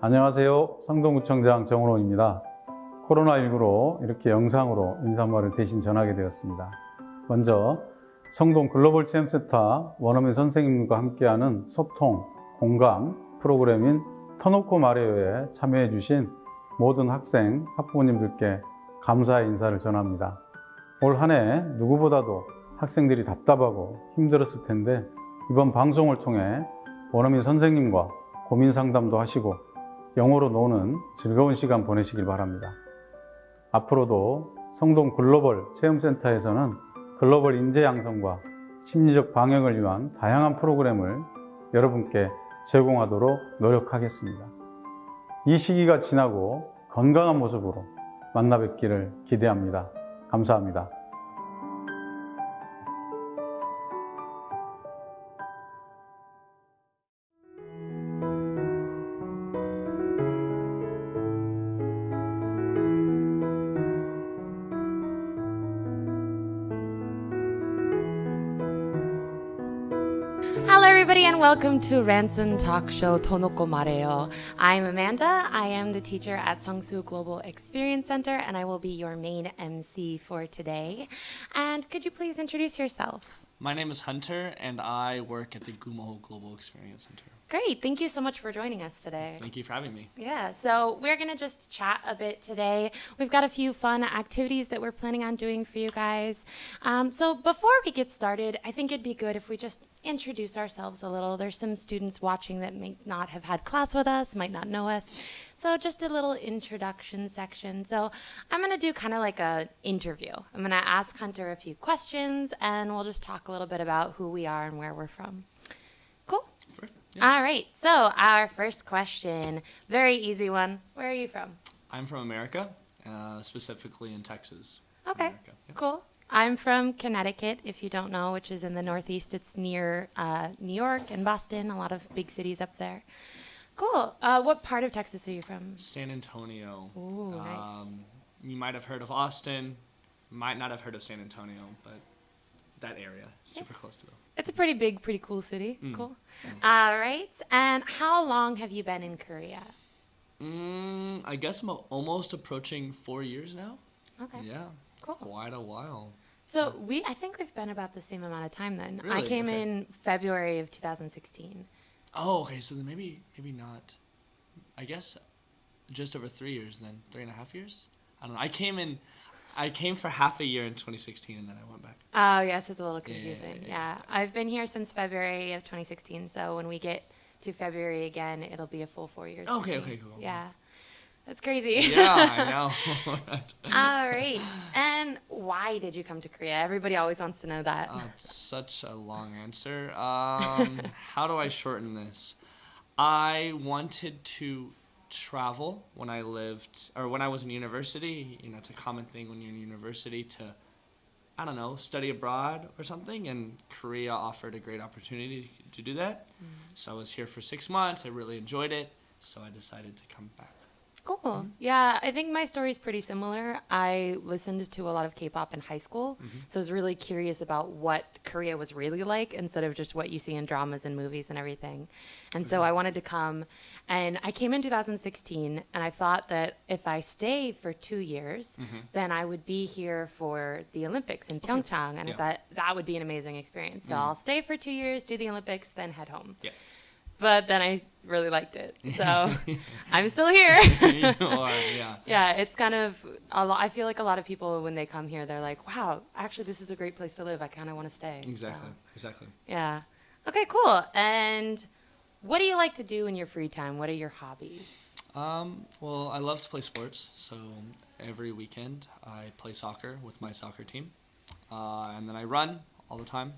안녕하세요. 성동구청장 정은호입니다. 코로나19로 이렇게 영상으로 인사말을 대신 전하게 되었습니다. 먼저 성동글로벌체험센터 원어민 선생님과 함께하는 소통, 공감 프로그램인 터놓고 말해요에 참여해 주신 모든 학생, 학부모님들께 감사의 인사를 전합니다. 올 한 해 누구보다도 학생들이 답답하고 힘들었을 텐데 이번 방송을 통해 원어민 선생님과 고민 상담도 하시고 영어로 노는 즐거운 시간 보내시길 바랍니다. 앞으로도 성동 글로벌 체험센터에서는 글로벌 인재 양성과 심리적 방역을 위한 다양한 프로그램을 여러분께 제공하도록 노력하겠습니다. 이 시기가 지나고 건강한 모습으로 만나 뵙기를 기대합니다. 감사합니다. Hello everybody and welcome to Ranson Talk Show Tonoko Mareo. I'm Amanda. I am the teacher at Seongdong-gu Global Experience Center and I will be your main MC for today. And could you please introduce yourself? My name is Hunter and I work at the Gumo Global Experience Center. Great. Thank you so much for joining us today. Thank you for having me. Yeah, so we're going to just chat a bit today. We've got a few fun activities that we're planning on doing for you guys. So before we get started, I think it'd be good if we just introduce ourselves a little. There's some students watching that may not have had class with us, might not know us. So just a little introduction section. So I'm going to do kind of like an interview. I'm going to ask Hunter a few questions and we'll just talk a little bit about who we are and where we're from. Cool? Yeah. All right, so our first question, very easy one. Where are you from? I'm from America, specifically in Texas. Okay, America. Yep. cool. I'm from Connecticut, if you don't know, which is in the Northeast. It's near New York and Boston, a lot of big cities up there. Cool. What part of Texas are you from? San Antonio. Ooh, nice. You might have heard of Austin, might not have heard of San Antonio, but that area, super close to them. It's a pretty big, pretty cool city. Cool. All right, and how long have you been in Korea? I guess I'm almost approaching 4 years now. Okay. Yeah. Cool. Quite a while. So I think we've been about the same amount of time then. I Really? came Okay. in February of 2016. Oh, okay, so then maybe not. I guess just over 3 years then, 3.5 years? I don't know. I came for half a year in 2016 and then I went back. Oh, yes, it's a little Yeah, confusing. yeah. I've been here since February of 2016, so when we get to February again, it'll be a full 4 years. for Okay, me. okay, cool. Yeah, that's crazy. Yeah, I know. All right, and why did you come to Korea? Everybody always wants to know that. Such a long answer. How do I shorten this? I wanted to travel when I was in university. You know, it's a common thing when you're in university to, I don't know, study abroad or something, and Korea offered a great opportunity to do that. So I was here for 6 months. I really enjoyed it, so I decided to come back. Cool. Yeah, I think my story is pretty similar. I listened to a lot of K-pop in high school, so I was really curious about what Korea was really like instead of just what you see in dramas and movies and everything. And so I wanted to come, and I came in 2016, and I thought that if I stay for 2 years, then I would be here for the Olympics in Pyeongchang, and I Yeah. thought that would be an amazing experience. So I'll stay for 2 years, do the Olympics, then head home. Yeah. But then I really liked it, so I'm still here. You are, yeah. Yeah, it's kind of I feel like a lot of people when they come here, they're like, "Wow, actually, this is a great place to live. I kind of want to stay." Exactly. So, Exactly. yeah. Okay, cool. And what do you like to do in your free time? What are your hobbies? Well, I love to play sports, so every weekend I play soccer with my soccer team, and then I run all the time,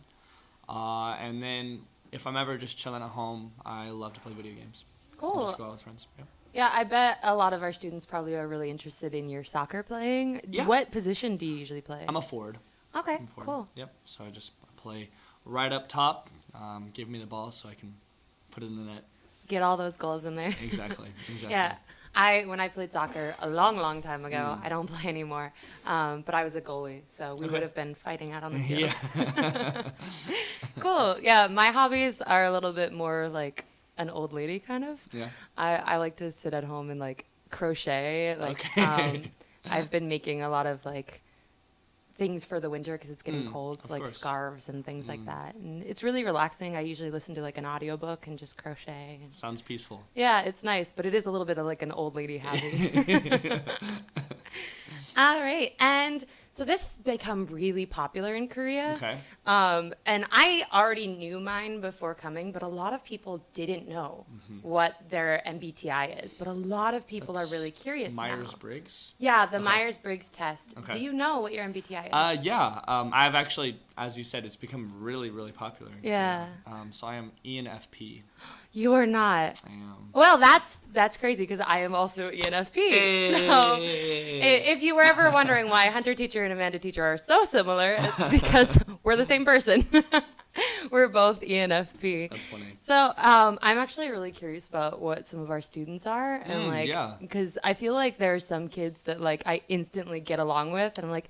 and then if I'm ever just chilling at home, I love to play video games. Cool. Just go out with friends. Yeah. Yeah, I bet a lot of our students probably are really interested in your soccer playing. Yeah. What position do you usually play? I'm a forward. Okay, I'm a forward. cool. Yep. So I just play right up top. Give me the ball so I can put it in the net. Get all those goals in there. Exactly. Exactly. Yeah. When I played soccer a long time ago, I don't play anymore, but I was a goalie, so we Okay. would have been fighting out on the field. Yeah. Cool. Yeah, my hobbies are a little bit more like an old lady kind of. Yeah. I like to sit at home and like crochet. Like Okay. I've been making a lot of like things for the winter because it's getting cold, so, like course. scarves and things like that. And it's really relaxing. I usually listen to like an audiobook and just crochet. And Sounds peaceful. yeah, it's nice, but it is a little bit of like an old lady hobby. All right, and so this has become really popular in Korea. Okay. And I already knew mine before coming, but a lot of people didn't know what their MBTI is. But a lot of people are really curious now. Myers-Briggs? Yeah, the Myers-Briggs test. Okay. Do you know what your MBTI is? Yeah. I've actually, as you said, it's become really, really popular. In Yeah. Korea. So I am ENFP. You are not. I am. Well, that's crazy because I am also ENFP. So if you were ever wondering why Hunter teacher and Amanda teacher are so similar, it's because we're the same person. We're both ENFP. That's funny. So I'm actually really curious about what some of our students are, and like, yeah. because I feel like there are some kids that like I instantly get along with, and I'm like,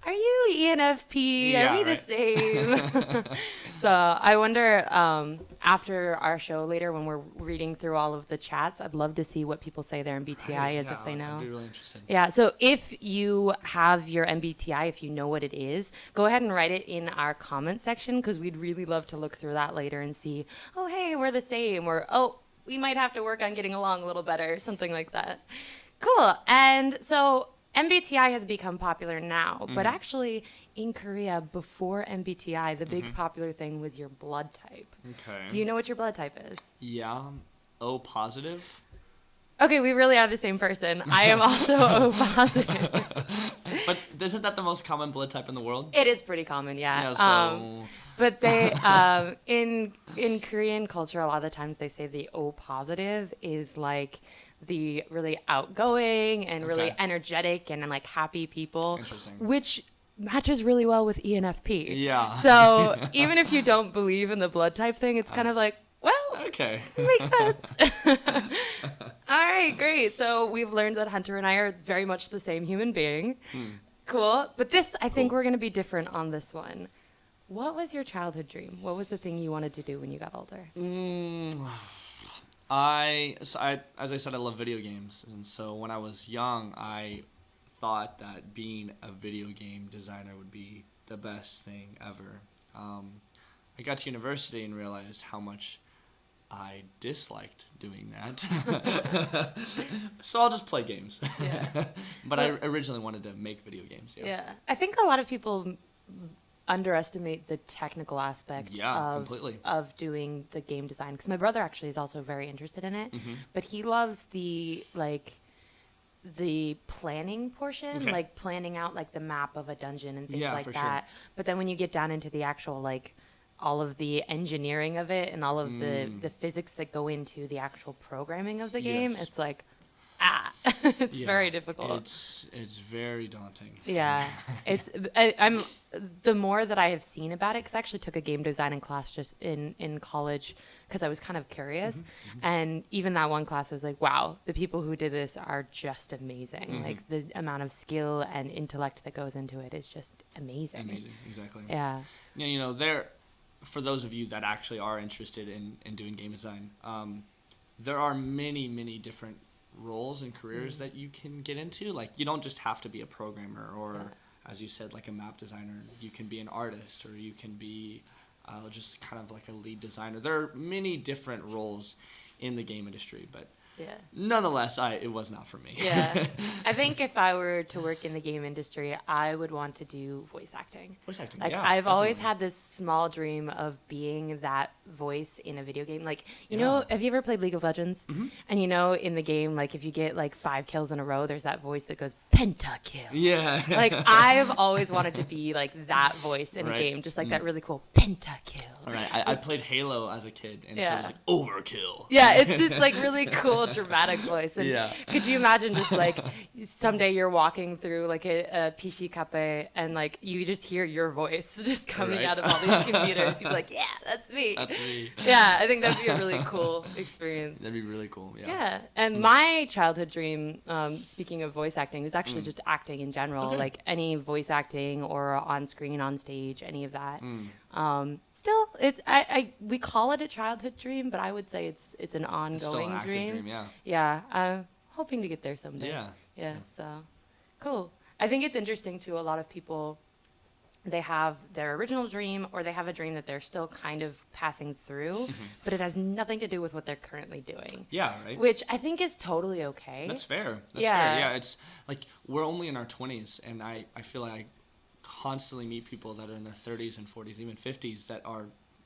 are you ENFP? Yeah, Are we right. the same? So I wonder after our show later when we're reading through all of the chats, I'd love to see what people say their MBTI is if they know. I'd be really interested. Yeah, so if you have your MBTI, if you know what it is, go ahead and write it in our comment section because we'd really love to look through that later and see, oh, hey, we're the same, or, oh, we might have to work on getting along a little better, something like that. Cool. And so MBTI has become popular now, but actually in Korea, before MBTI, the big popular thing was your blood type. Okay. Do you know what your blood type is? Yeah. O positive. Okay, we really are the same person. I am also O positive. But isn't that the most common blood type in the world? It is pretty common, yeah. Yeah, so But they in Korean culture, a lot of the times they say the O positive is like the really outgoing and really Okay. energetic and like happy people. Interesting. Which matches really well with ENFP. Yeah. So even if you don't believe in the blood type thing, it's kind of like, well, Okay. makes sense. All right, great. So we've learned that Hunter and I are very much the same human being. Cool. But this, I think we're going to be different on this one. What was your childhood dream? What was the thing you wanted to do when you got older? As I said, I love video games, and so when I was young, I thought that being a video game designer would be the best thing ever. I got to university and realized how much I disliked doing that. So I'll just play games. Yeah. But I originally wanted to make video games. Yeah. I think a lot of people underestimate the technical aspect completely. of doing the game design, because my brother actually is also very interested in it, but he loves the planning portion, Okay. like planning out like the map of a dungeon and things Yeah, like for that. sure. But then when you get down into the actual like all of the engineering of it and all of the physics that go into the actual programming of the game, Yes. it's like it's Yeah, very difficult. It's very daunting. Yeah, I'm the more that I have seen about it, because I actually took a game design class just in college because I was kind of curious, and even that one class was like, wow, the people who did this are just amazing. Like the amount of skill and intellect that goes into it is just amazing. Amazing, exactly. Yeah. Yeah, for those of you that actually are interested in doing game design, there are many, many different roles and careers that you can get into. Like, you don't just have to be a programmer or, as you said, like a map designer. You can be an artist, or you can be just kind of like a lead designer. There are many different roles in the game industry, but Yeah. nonetheless, it was not for me. Yeah. I think if I were to work in the game industry, I would want to do voice acting. Voice acting, Like, yeah, I've always definitely. had this small dream of being that voice in a video game. Like, you know, have you ever played League of Legends? And you know, in the game, like, if you get like 5 kills in a row, there's that voice that goes pentakill. Yeah. Like, I've always wanted to be like that voice in a Right. game, just like that really cool pentakill. All right, I played Halo as a kid, and so it Yeah. was like overkill. Yeah, it's this like really cool dramatic voice. And Yeah. could you imagine just like someday you're walking through like a PC cafe and like you just hear your voice just coming Right. out of all these computers. You'd be like, yeah, that's me. That's me. Yeah, I think that'd be a really cool experience. That'd be really cool. Yeah. Yeah, and my childhood dream, speaking of voice acting, was actually just acting in general, Okay. like any voice acting or on screen, on stage, any of that. Still, we call it a childhood dream, but I would say it's an ongoing It's still an active dream, yeah. Yeah, I'm hoping to get there someday. Yeah. So cool. I think it's interesting too. A lot of people, they have their original dream or they have a dream that they're still kind of passing through, but it has nothing to do with what they're currently doing. Yeah, right. Which I think is totally okay. That's fair. That's Yeah. fair. Yeah, it's like we're only in our 20s, and I feel like I constantly meet people that are in their 30s and 40s, even 50s, that are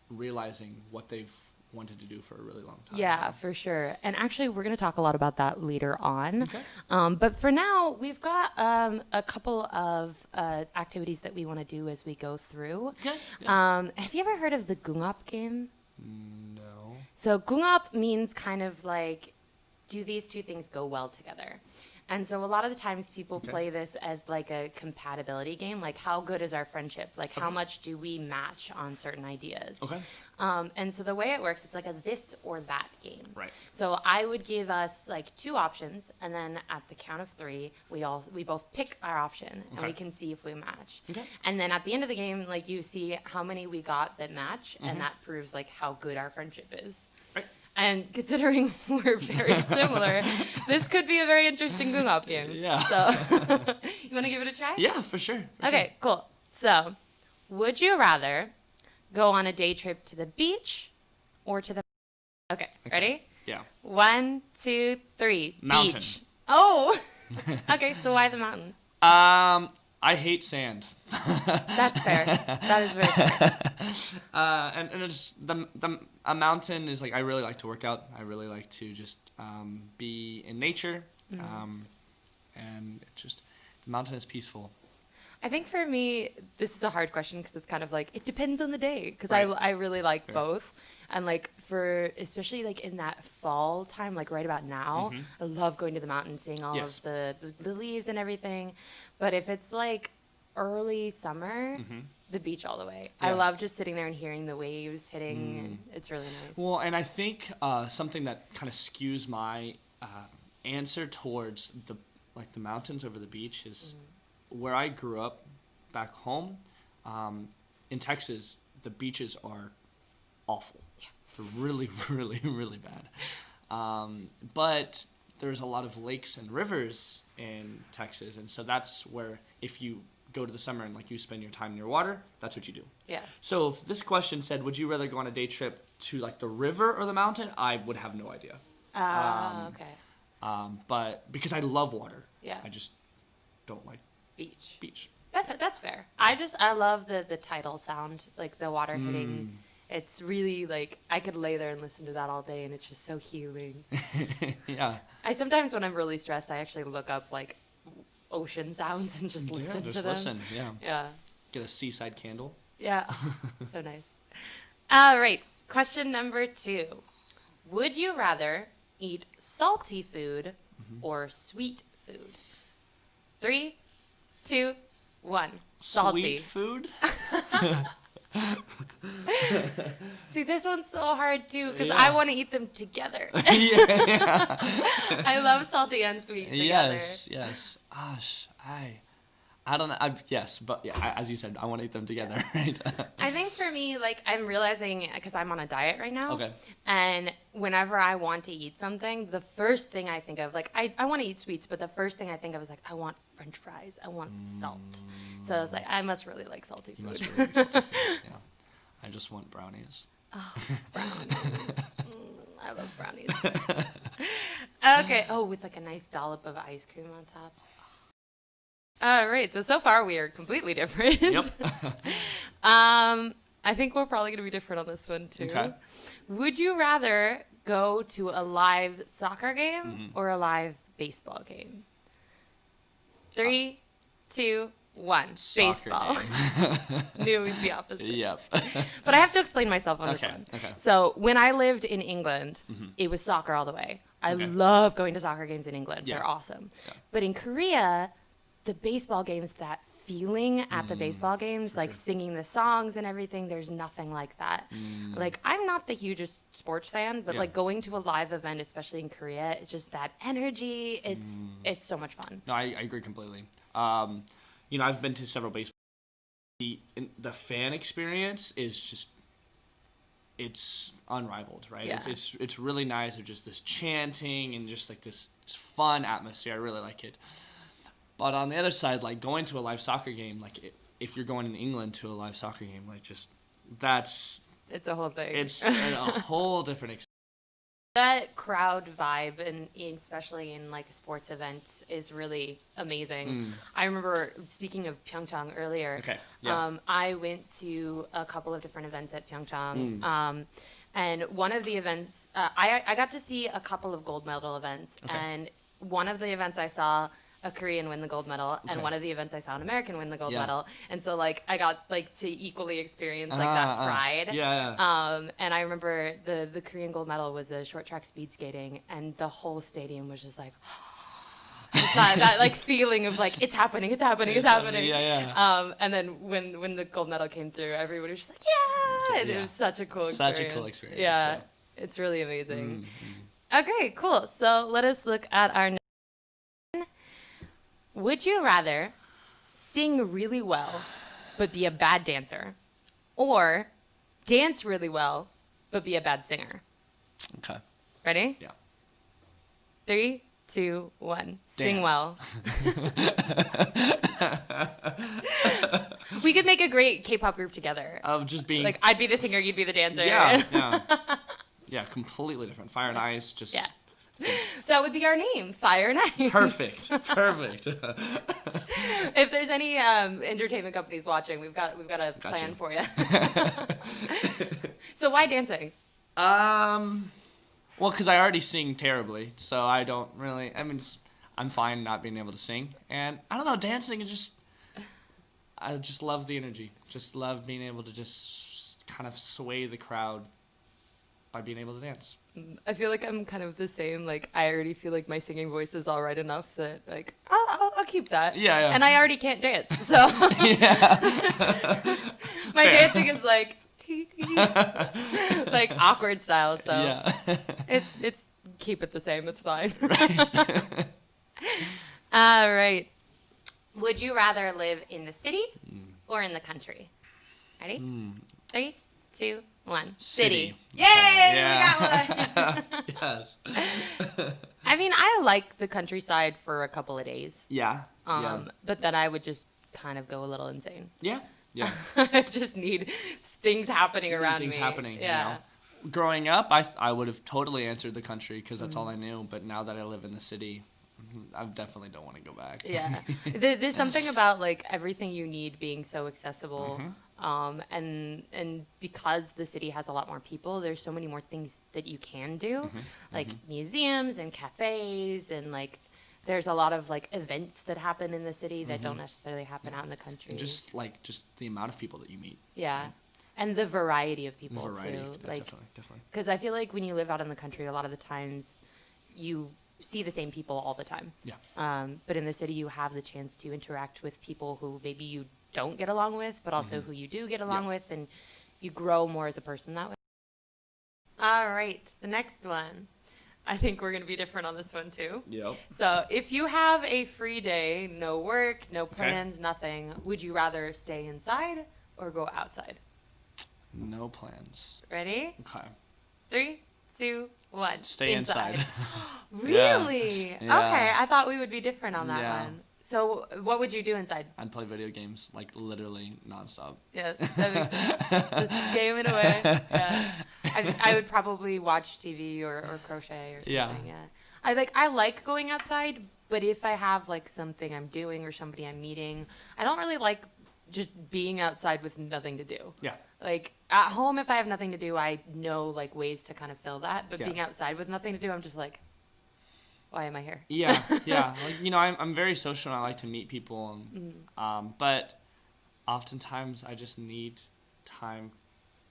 realizing what they've wanted to do for a really long time. Yeah, for sure. And actually, we're going to talk a lot about that later on. Okay. But for now, we've got a couple of activities that we want to do as we go through. Okay. Yeah. Have you ever heard of the Goon Up Game? No. So Goon Up means kind of like, do these two things go well together? And so a lot of the times people play this as like a compatibility game, like how good is our friendship? Like how much do we match on certain ideas? Okay. And so the way it works, it's like a this or that game. Right. So I would give us like two options, and then at the count of three, we both pick our option, and we can see if we match. Okay. And then at the end of the game, like you see how many we got that match, and that proves like how good our friendship is. Right. And considering we're very similar, this could be a very interesting Goon Up game. Yeah. So you want to give it a try? Yeah, for sure. Okay, cool. So, would you rather go on a day trip to the beach or to the... Okay, ready? Yeah. 1, 2, 3. Mountain. Beach. Oh! Okay, so why the mountain? I hate sand. That's fair. That is very fair. And it's a mountain is like, I really like to work out. I really like to just be in nature. And it just, the mountain is peaceful. I think for me, this is a hard question because it's kind of like, it depends on the day. Because Right. I really like both. And like for, especially like in that fall time, like right about now, I love going to the mountain, seeing all Yes. of the leaves and everything. But if it's like early summer, the beach all the way. I Yeah. love just sitting there and hearing the waves hitting. And it's really nice. Well, and I think something that kind of skews my answer towards the mountains over the beach is where I grew up back home in Texas. The beaches are awful. Yeah. They're really, really, really bad. But there's a lot of lakes and rivers in Texas, and so that's where if you go to the summer and like you spend your time near water, that's what you do. Yeah. So if this question said, would you rather go on a day trip to like the river or the mountain, I would have no idea. Okay. But because I love water, Yeah. I just don't like Beach. beach. That's fair. I love the tidal sound, like the water hitting. It's really like, I could lay there and listen to that all day, and it's just so healing. Yeah. I sometimes, when I'm really stressed, I actually look up like ocean sounds and just listen just to them. listen. Yeah. Yeah. Get a seaside candle. Yeah. So nice. All right. Question number 2. Would you rather eat salty food or sweet food? 3, 2, 1. Salty. Sweet food? See, this one's so hard too because Yeah. I want to eat them together. Yeah. I love salty and sweet together. Yes. Gosh, I don't know. Yes, but yeah, as you said, I want to eat them together, right? I think for me, like, I'm realizing, because I'm on a diet right now. Okay. And whenever I want to eat something, the first thing I think of, like, I want to eat sweets, but the first thing I think of is, like, I want French fries. I want salt. So I was like, I must really like salty food. You must really like salty food. Yeah. I just want brownies. Oh, brownies. I love brownies. Okay. Oh, with, like, a nice dollop of ice cream on top. All right. So far, we are completely different. Yep. I think we're probably going to be different on this one, too. Okay. Would you rather go to a live soccer game or a live baseball game? 3, 2, 1. Soccer Baseball. game. Knew it was the opposite. Yep. But I have to explain myself on this Okay, one. okay. So when I lived in England, it was soccer all the way. I Okay. love going to soccer games in England. Yeah. They're awesome. Yeah. But in Korea, the baseball games, that feeling at the baseball games, like singing the songs and everything, there's nothing like that. Like, I'm not the hugest sports fan, but Yeah. like going to a live event, especially in Korea, it's just that energy. It's so much fun. No, I agree completely. You know, I've been to several baseball the fan experience is just, it's unrivaled, right? Yeah. It's really nice. There's just this chanting and just like this fun atmosphere. I really like it. But on the other side, like going to a live soccer game, like if you're going in England to a live soccer game, like just It's a whole thing. it's a whole different experience. That crowd vibe, and especially in like a sports event, is really amazing. I remember speaking of Pyeongchang earlier. Okay, yeah. I went to a couple of different events at Pyeongchang, and one of the events, I got to see a couple of gold medal events, and one of the events I saw a Korean win the gold medal, and one of the events I saw an American win the gold medal, and so like I got like to equally experience like that pride. And I remember the Korean gold medal was a short track speed skating, and the whole stadium was just like that like feeling of like it's happening. And then when the gold medal came through, everybody was just like and it was such a cool experience. Such a cool experience. Yeah, it's really amazing. Okay, cool. So let us look at our next. Would you rather sing really well but be a bad dancer, or dance really well but be a bad singer? Okay. Ready? Yeah. 3, 2, 1. Sing Dance. well. We could make a great K-pop group together. Of just being Like I'd be the singer, you'd be the dancer. Yeah, completely different. Fire and Ice, just Yeah. That would be our name, Fire and Ice. perfect. If there's any entertainment companies watching, we've got a plan for you. So why dancing? Well, because I already sing terribly, so I don't really. I mean, I'm fine not being able to sing, and I don't know, dancing is just. I just love the energy. Just love being able to just kind of sway the crowd by being able to dance. I feel like I'm kind of the same. Like I already feel like my singing voice is all right enough that like I'll keep that. Yeah. And I already can't dance, so my dancing is like like awkward style. So it's keep it the same. It's fine. Right. All right. Would you rather live in the city or in the country? Ready? 3, 2, 1. City. Yay! Yeah. We got one. Yes. I mean, I like the countryside for a couple of days. Yeah. But then I would just kind of go a little insane. Yeah. I just need things happening around Things me. happening. Yeah. You know? Growing up, I would have totally answered the country because that's all I knew. But now that I live in the city, I definitely don't want to go back. Yeah. There's something about like everything you need being so accessible. And because the city has a lot more people, there's so many more things that you can do, like museums and cafes, and like there's a lot of like events that happen in the city that don't necessarily happen out in the country. And just the amount of people that you meet. Yeah. And the variety of people too. Like, definitely. because I feel like when you live out in the country, a lot of the times you see the same people all the time. Yeah. But in the city, you have the chance to interact with people who maybe you don't get along with, but also who you do get along with, and you grow more as a person that way. All right, the next one. I think we're going to be different on this one too. Yep. So if you have a free day, no work, no plans, nothing, would you rather stay inside or go outside? No plans. Ready? Okay. 3, 2, 1. Stay inside. Really? Yeah. Okay, I thought we would be different on that Yeah. one. So what would you do inside? I'd play video games like literally nonstop. Yeah, that makes sense. Just gaming away. Yeah. I would probably watch TV or crochet or something. Yeah. I like going outside, but if I have like something I'm doing or somebody I'm meeting, I don't really like just being outside with nothing to do. Yeah. Like at home, if I have nothing to do, I know like ways to kind of fill that. But Yeah. being outside with nothing to do, I'm just like, why am I here? Yeah. Like, you know, I'm very social and I like to meet people, and, but oftentimes I just need time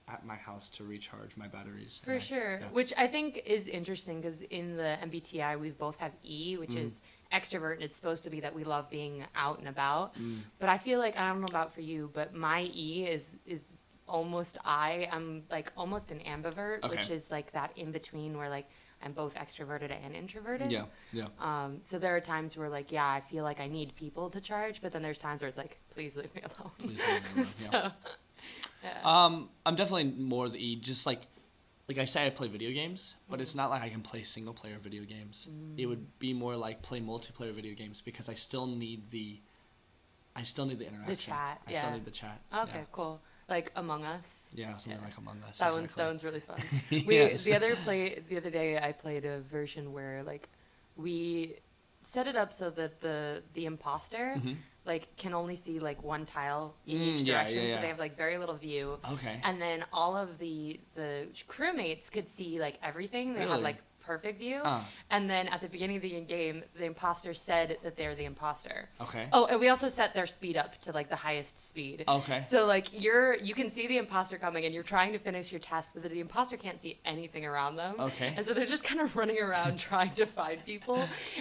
at my house to recharge my batteries. For sure. Yeah. Which I think is interesting because in the MBTI, we both have E, which is extrovert, and it's supposed to be that we love being out and about. But I feel like, I don't know about for you, but my E is I'm like almost an ambivert, Okay. which is like that in between where like I'm both extroverted and introverted. Yeah, yeah. So there are times where like, yeah, I feel like I need people to charge, but then there's times where it's like, please leave me alone. Please leave me alone, yeah. So, I'm definitely more the just like I say, I play video games, but it's not like I can play single player video games. It would be more like play multiplayer video games because I still need the interaction. the chat. I Yeah. still need the chat. Okay, Yeah. cool. Like Among Us. Yeah, something like Among Us. That exactly. one's really fun. Yes. The other day I played a version where like we set it up so that the imposter like can only see like one tile in each yeah, direction, yeah, so yeah. they have like very little view. Okay. And then all of the crewmates could see like everything. They had Really? like perfect view. Uh. And then at the beginning of the game, the imposter said that they're the imposter. Okay. Oh, and we also set their speed up to like the highest speed. Okay. So like you can see the imposter coming and you're trying to finish your task, but the imposter can't see anything around them. Okay. And so they're just kind of running around trying to find people.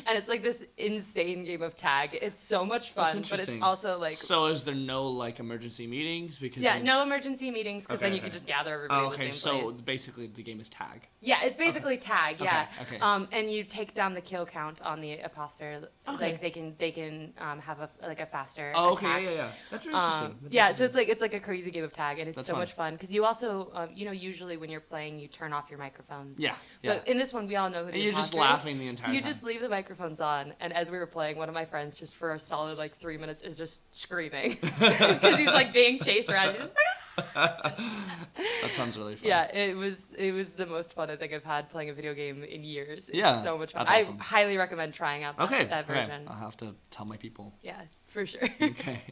And it's like this insane game of tag. It's so much That's fun, but it's interesting. also like So is there no like emergency meetings because yeah, you- no emergency meetings because then Okay, you can okay. just gather everybody Oh, in the okay. same So place. basically the game is tag. Yeah, it's basically tag. Yeah. okay. And you take down the kill count on the imposter. Okay. Like they can have a faster. Oh, okay. attack. Yeah. That's very interesting. That's Yeah, so interesting. it's like a crazy game of tag, and it's That's so fun. much fun because you also usually when you're playing you turn off your microphones. Yeah. Yeah. But in this one we all know who the And you're just imposter is. laughing the entire So you time. just leave the microphones on, and as we were playing, one of my friends just for a solid like 3 minutes is just screaming because he's like being chased around. He's just like, That sounds really fun. yeah, it was the most fun I think I've had playing a video game in years. It's Yeah, so much fun. that's awesome. I highly recommend trying out Okay. that Okay. version. I'll have to tell my people. Yeah, for sure. Okay.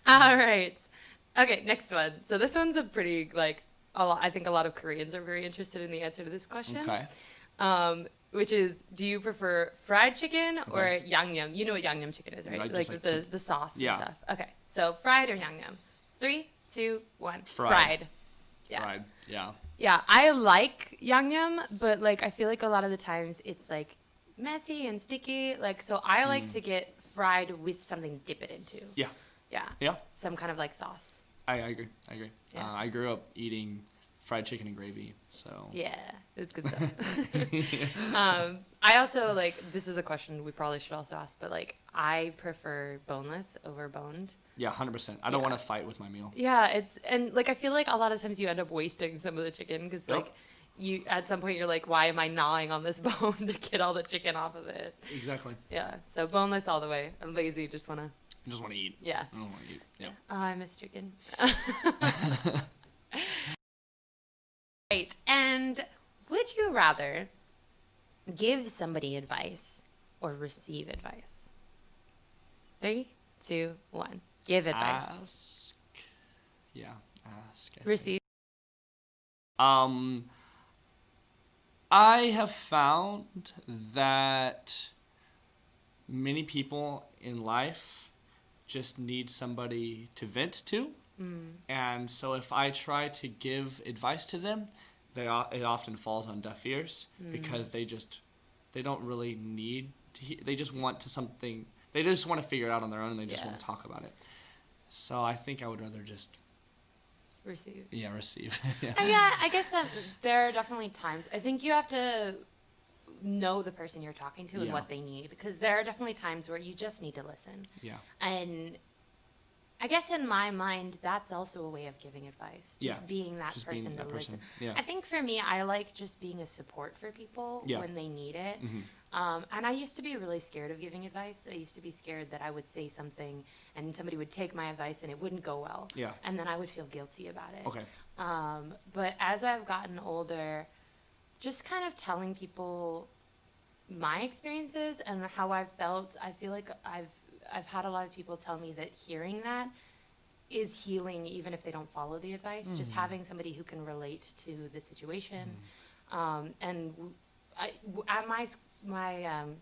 All right. Okay, next one. So this one's a pretty like I think a lot of Koreans are very interested in the answer to this question. Okay. Which is, do you prefer fried chicken or Okay. yangnyeom? You know what yangnyeom chicken is, right? I Like just with like the sauce Yeah. and stuff. Okay, so fried or yangnyeom? 3, 2, 1. Fried. Yeah. Fried. Yeah. Yeah, I like yangnyeom, but like I feel like a lot of the times it's like messy and sticky. Like so, I like to get fried with something to dip it into. Yeah. Yeah. Yeah. Some kind of like sauce. I agree. Yeah. I grew up eating fried chicken and gravy, so. Yeah, it's good stuff. I also like this is a question we probably should also ask, but like I prefer boneless over boned. Yeah, 100%. I don't Yeah. want to fight with my meal. Yeah, and like I feel like a lot of times you end up wasting some of the chicken because Yep. like you at some point you're like, why am I gnawing on this bone to get all the chicken off of it? Exactly. Yeah, so boneless all the way. I'm lazy, just wanna. I just want to eat. Yeah. I don't want to eat. Yeah. Oh, I miss chicken. Right, and would you rather give somebody advice or receive advice? 3, 2, 1. Give advice. Ask. Yeah. Ask. I think. Receive. I have found that many people in life just need somebody to vent to. And so if I try to give advice to them, it often falls on deaf ears because they don't really need to they just want they just want to figure it out on their own and they just Yeah. want to talk about it. So I think I would rather just Receive. receive. Yeah, I guess that there are definitely times. I think you have to know the person you're talking to and Yeah. what they need because there are definitely times where you just need to listen. Yeah. And I guess in my mind, that's also a way of giving advice. Just Yeah, being that just person being to that person, listen. yeah. I think for me, I like just being a support for people Yeah. when they need it. Mm-hmm. And I used to be really scared of giving advice. I used to be scared that I would say something and somebody would take my advice and it wouldn't go well. Yeah. And then I would feel guilty about it. Okay. But as I've gotten older, just kind of telling people my experiences and how I've felt, I feel like I've had a lot of people tell me that hearing that is healing even if they don't follow the advice. Just having somebody who can relate to the situation. At my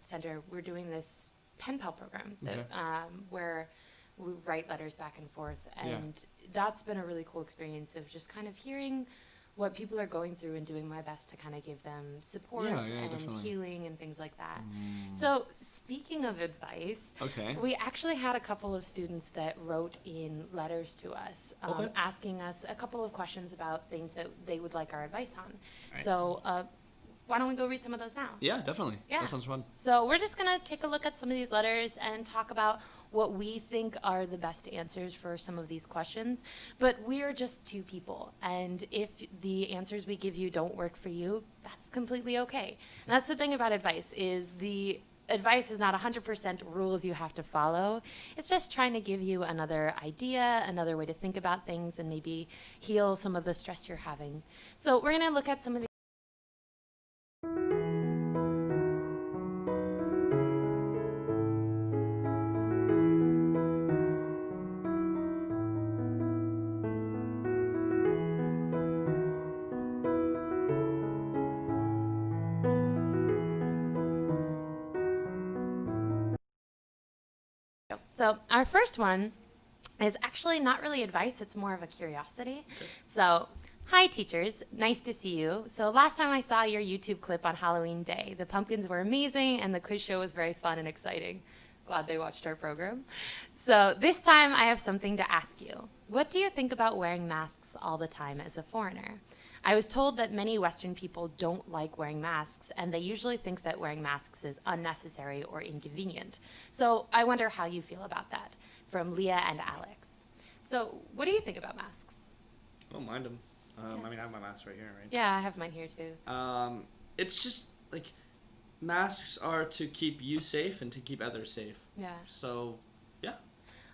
center, we're doing this pen pal program that, Okay. where we write letters back and forth, Yeah. and that's been a really cool experience of just kind of hearing what people are going through and doing my best to kind of give them support and definitely. healing and things like that. So speaking of advice, Okay. we actually had a couple of students that wrote in letters to us asking us a couple of questions about things that they would like our advice on. Right. So why don't we go read some of those now? Yeah, definitely. Yeah. That sounds fun. So we're just going to take a look at some of these letters and talk about what we think are the best answers for some of these questions. But we're just two people. And if the answers we give you don't work for you, that's completely okay. And that's the thing about advice, is the advice is not 100% rules you have to follow. It's just trying to give you another idea, another way to think about things, and maybe heal some of the stress you're having. So we're going to look at some of the So our first one is actually not really advice, it's more of a curiosity. So, hi teachers, nice to see you. So last time I saw your YouTube clip on Halloween Day, the pumpkins were amazing and the quiz show was very fun and exciting. Glad they watched our program. So this time I have something to ask you. What do you think about wearing masks all the time as a foreigner? I was told that many Western people don't like wearing masks, and they usually think that wearing masks is unnecessary or inconvenient. So I wonder how you feel about that. From Leah and Alex. So what do you think about masks? I don't mind them. I mean, I have my mask right here, right? Yeah, I have mine here too. It's just like masks are to keep you safe and to keep others safe. Yeah. So, yeah.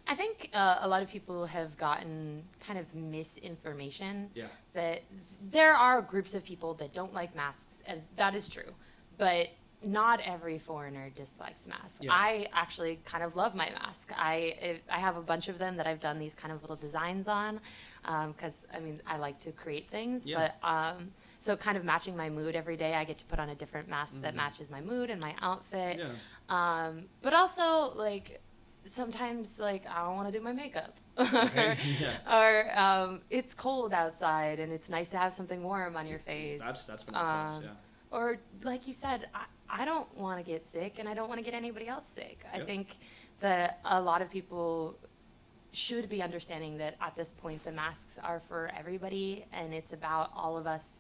I think a lot of people have gotten kind of misinformation. Yeah. That there are groups of people that don't like masks, and that is true. But not every foreigner dislikes masks. Yeah. I actually kind of love my mask. I have a bunch of them that I've done these kind of little designs on, because I mean I like to create things. Yeah. But so kind of matching my mood every day, I get to put on a different mask that matches my mood and my outfit. Yeah. But also like sometimes like I don't want to do my makeup. Right? Yeah. Or it's cold outside and it's nice to have something warm on your face. That's been a plus, yeah. Or like you said, I don't want to get sick and I don't want to get anybody else sick. I think that a lot of people should be understanding that at this point the masks are for everybody and it's about all of us,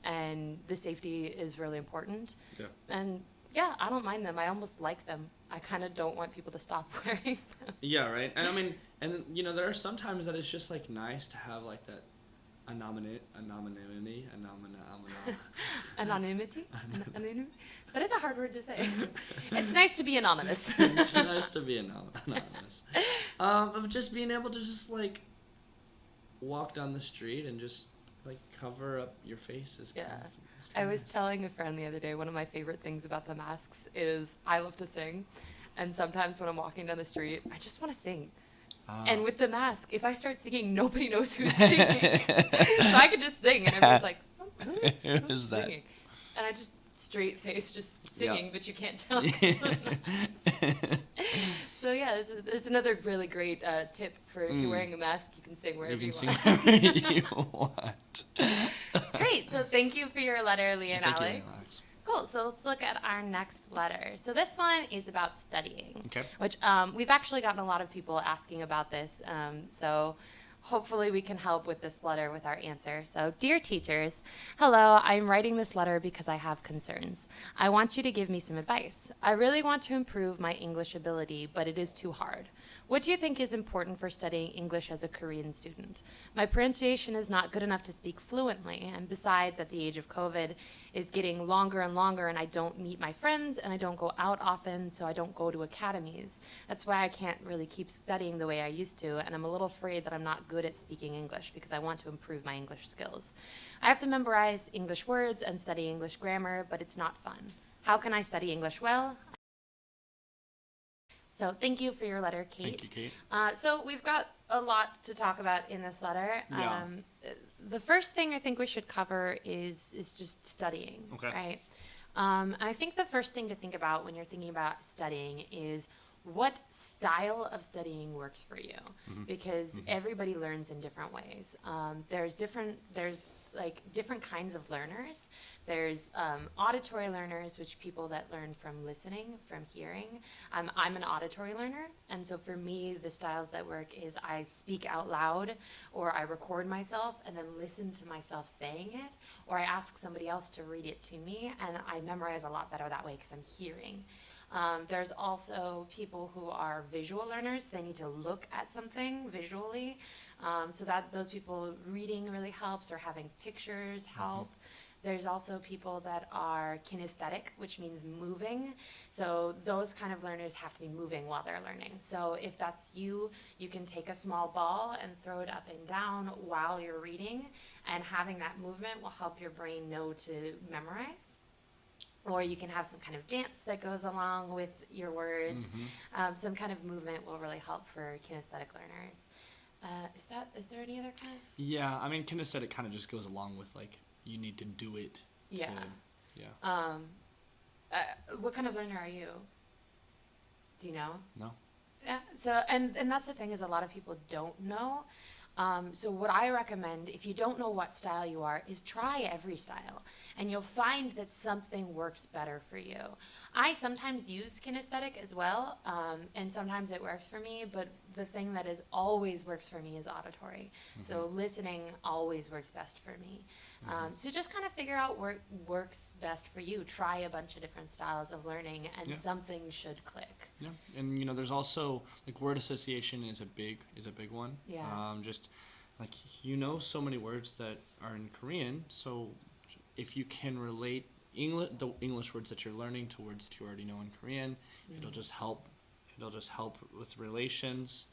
and the safety is really important. Yeah. And yeah, I don't mind them. I almost like them. I kind of don't want people to stop wearing them. Yeah, right. And I mean, and you know, there are some times that it's just like nice to have like that anonymity. Anonymity? Anonymity? That is a hard word to say. It's nice to be anonymous. It's nice to be anonymous. Of just being able to just like walk down the street and just like cover up your face is kind of, it's I kinda was nice. telling a friend the other day, one of my favorite things about the masks is I love to sing. And sometimes when I'm walking down the street, I just want to sing. And with the mask, if I start singing, nobody knows who's singing. So I could just sing, and everyone's like, who's that? singing? And I just straight face just singing, but you can't tell. So yeah, it's another really great tip for if you're wearing a mask, you can sing wherever you, sing want. wherever you want. Great. So thank you for your letter, Leah and Thank you, Alex. Alex. Cool. So let's look at our next letter. So this one is about studying, Okay. which we've actually gotten a lot of people asking about this. So hopefully we can help with this letter with our answer. So, dear teachers, hello, I'm writing this letter because I have concerns. I want you to give me some advice. I really want to improve my English ability, but it is too hard. What do you think is important for studying English as a Korean student? My pronunciation is not good enough to speak fluently, and besides, at the age of COVID, is getting longer and longer, and I don't meet my friends, and I don't go out often, so I don't go to academies. That's why I can't really keep studying the way I used to, and I'm a little afraid that I'm not good at speaking English because I want to improve my English skills. I have to memorize English words and study English grammar, but it's not fun. How can I study English well? So thank you for your letter, Kate. Thank you, Kate. So we've got a lot to talk about in this letter. Yeah. The first thing I think we should cover is just studying, Okay. right? And I think the first thing to think about when you're thinking about studying is what style of studying works for you, because everybody learns in different ways. There's different kinds of learners. There's auditory learners, which people that learn from listening, from hearing. I'm an auditory learner, and so for me, the styles that work is I speak out loud, or I record myself and then listen to myself saying it, or I ask somebody else to read it to me, and I memorize a lot better that way because I'm hearing. There's also people who are visual learners. They need to look at something visually. So that those people, reading really helps, or having pictures help. There's also people that are kinesthetic, which means moving. So those kind of learners have to be moving while they're learning. So if that's you, you can take a small ball and throw it up and down while you're reading, and having that movement will help your brain know to memorize. Or you can have some kind of dance that goes along with your words. Some kind of movement will really help for kinesthetic learners. Is there any other kind of? Yeah, I mean, kinesthetic kind of just goes along with like you need to do it. Yeah. Yeah. What kind of learner are you? Do you know? No. Yeah. So and that's the thing, is a lot of people don't know. So what I recommend, if you don't know what style you are, is try every style, and you'll find that something works better for you. I sometimes use kinesthetic as well, and sometimes it works for me, but the thing that is always works for me is auditory. So listening always works best for me. So just kind of figure out what works best for you. Try a bunch of different styles of learning, and something should click. Yeah, and you know, there's also like word association is a big one. Yeah. Just like, you know, so many words that are in Korean. So if you can relate the English words that you're learning to words that you already know in Korean, it'll just help. It'll just help with relations.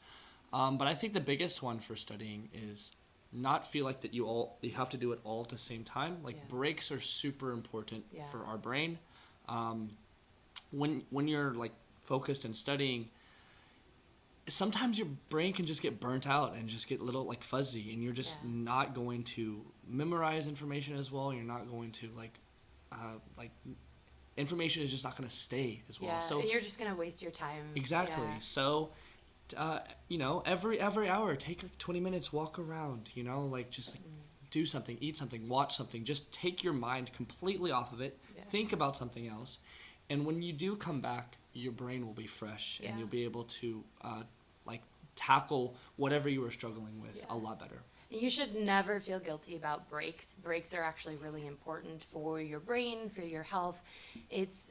But I think the biggest one for studying is not feel like that you have to do it all at the same time. Like breaks are super important for our brain. When you're like focused and studying, sometimes your brain can just get burnt out and just get a little like fuzzy, and you're just not going to memorize information as well. You're not going to like information is just not going to stay as well. So you're just going to waste your time. Exactly. Yeah. So you know, every hour, take like 20 minutes, walk around, you know, like just like do something, eat something, watch something, just take your mind completely off of it, think about something else. And when you do come back, your brain will be fresh, and you'll be able to like tackle whatever you were struggling with a lot better. You should never feel guilty about breaks. Breaks are actually really important for your brain, for your health. It's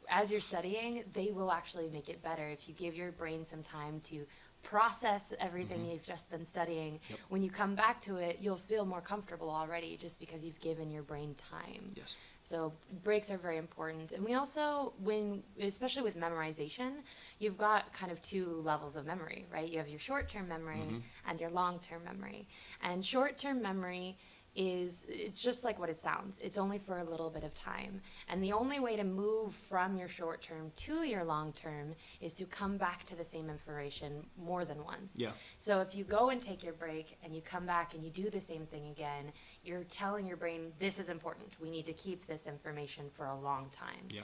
as you're studying, they will actually make it better if you give your brain some time to process everything you've just been studying. When you come back to it, you'll feel more comfortable already, just because you've given your brain time. Yes. So breaks are very important. And we also, especially with memorization, you've got kind of two levels of memory, right? You have your short-term memory and your long-term memory. And short-term memory it's just like what it sounds. It's only for a little bit of time. And the only way to move from your short term to your long term is to come back to the same information more than once. Yeah. So if you go and take your break and you come back and you do the same thing again, you're telling your brain, this is important. We need to keep this information for a long time. Yeah.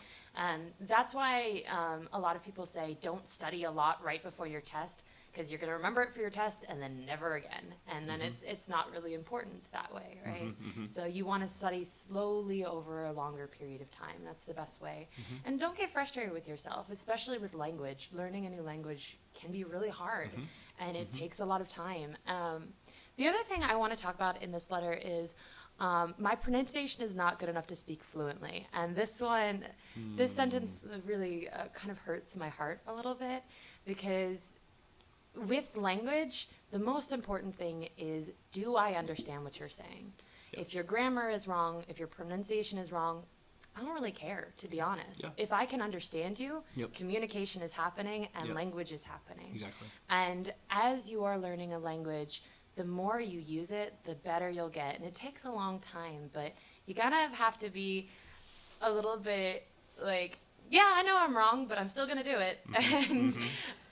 That's why a lot of people say don't study a lot right before your test, because you're going to remember it for your test and then never again. And then it's not really important that way, right? So you want to study slowly over a longer period of time. That's the best way. And don't get frustrated with yourself, especially with language. Learning a new language can be really hard, and it takes a lot of time. The other thing I want to talk about in this letter is my pronunciation is not good enough to speak fluently. And this sentence really kind of hurts my heart a little bit, because with language, the most important thing is, do I understand what you're saying? If your grammar is wrong, if your pronunciation is wrong, I don't really care, to be honest. If I can understand you, communication is happening and language is happening. Exactly. And as you are learning a language, the more you use it, the better you'll get. And it takes a long time, but you kind of have to be a little bit like, yeah, I know I'm wrong, but I'm still going to do it.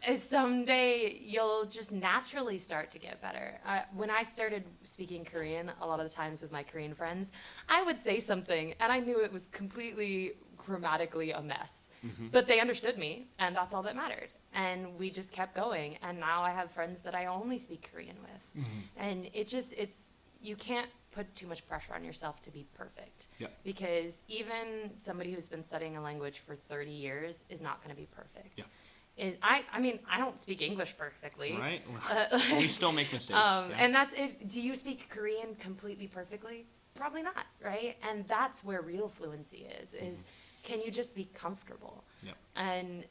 And someday you'll just naturally start to get better. When I started speaking Korean, a lot of the times with my Korean friends, I would say something and I knew it was completely grammatically a mess. But they understood me, and that's all that mattered. And we just kept going. And now I have friends that I only speak Korean with. And you can't put too much pressure on yourself to be perfect. Because even somebody who's been studying a language for 30 years is not going to be perfect. I mean, I don't speak English perfectly. Right. We still make mistakes. And that's it. Do you speak Korean completely perfectly? Probably not, right? And that's where real fluency is can you just be comfortable? And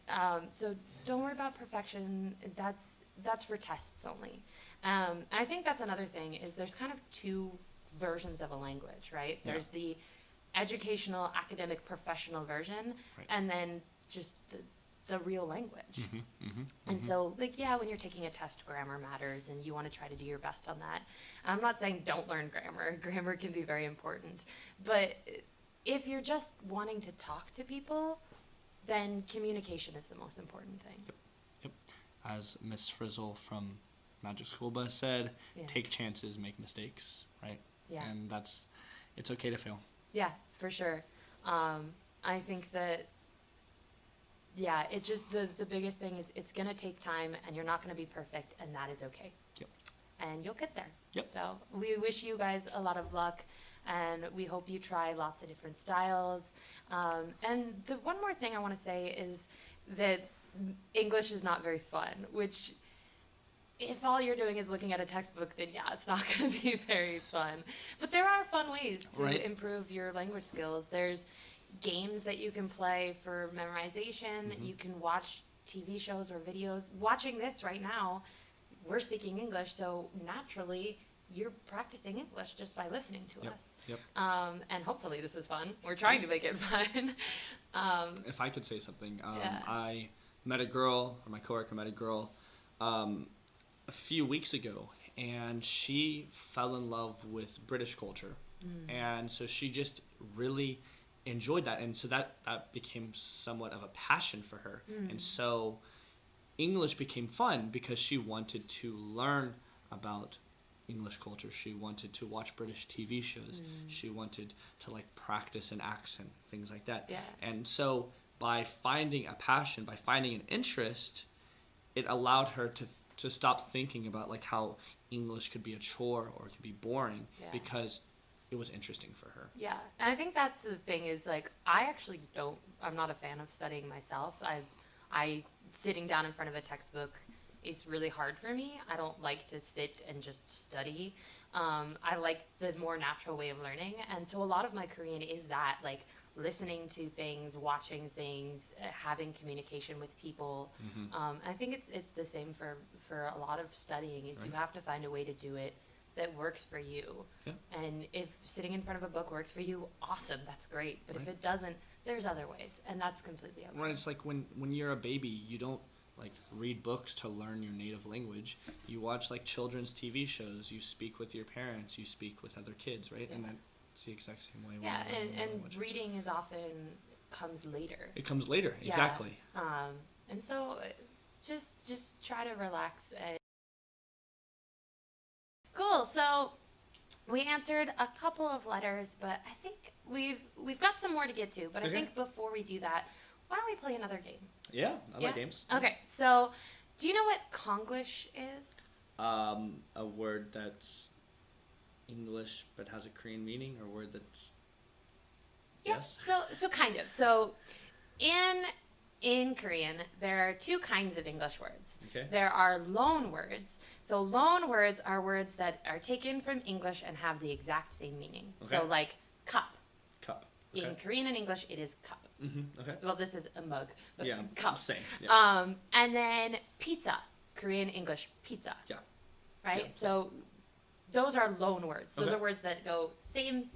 so don't worry about perfection. That's for tests only. I think that's another thing is there's kind of two versions of a language, right? There's the educational, academic, professional version, and then just the real language. And so, like, when you're taking a test, grammar matters, and you want to try to do your best on that. I'm not saying don't learn grammar. Grammar can be very important. But if you're just wanting to talk to people, then communication is the most important thing. Yep. As Miss Frizzle from Magic School Bus said, take chances, make mistakes, right? And it's okay to fail. Yeah, for sure. I think that it's just the biggest thing is it's going to take time and you're not going to be perfect, and that is okay. And you'll get there. So we wish you guys a lot of luck, and we hope you try lots of different styles. And the one more thing I want to say is that English is not very fun, which if all you're doing is looking at a textbook, then it's not going to be very fun. But there are fun ways to improve your language skills. There's games that you can play for memorization. You can watch TV shows or videos. Watching this right now, we're speaking English, so naturally you're practicing English just by listening to us. And hopefully this is fun. We're trying to make it fun. If I could say something, I met a girl, or my coworker met a girl, a few weeks ago, and she fell in love with British culture. And so she just really enjoyed that, and so that became somewhat of a passion for her. And so English became fun because she wanted to learn about English culture. She wanted to watch British TV shows. She wanted to practice an accent, things like that. And so by finding a passion, by finding an interest, it allowed her to stop thinking about how English could be a chore or it could be boring, because it was interesting for her. And I think that's the thing is I'm not a fan of studying myself. I sitting down in front of a textbook is really hard for me. I don't like to sit and just study. I like the more natural way of learning, and so a lot of my Korean is that listening to things, watching things, having communication with people. I think it's the same for a lot of studying is you have to find a way to do it that works for you. And if sitting in front of a book works for you, awesome, that's great. But if it doesn't, there's other ways, and that's completely okay. Right, it's like when you're a baby, you don't read books to learn your native language. You watch children's TV shows, you speak with your parents, you speak with other kids, right? And that's the exact same way. And reading is often comes later. It comes later, exactly. And so just try to relax. Cool. So we answered a couple of letters, but I think we've got some more to get to. But I think before we do that, why don't we play another game? Yeah, I like games. Okay. So, do you know what Konglish is? A word that's English but has a Korean meaning, or a word that's yes. So kind of. So, in Korean, there are two kinds of English words. There are loan words. So loan words are words that are taken from English and have the exact same meaning. So like cup. Cup. In Korean and English, it is cup. Well, this is a mug, but cup. Same. And then pizza. Korean, English, pizza. Right? So those are loan words. Those are words that go same.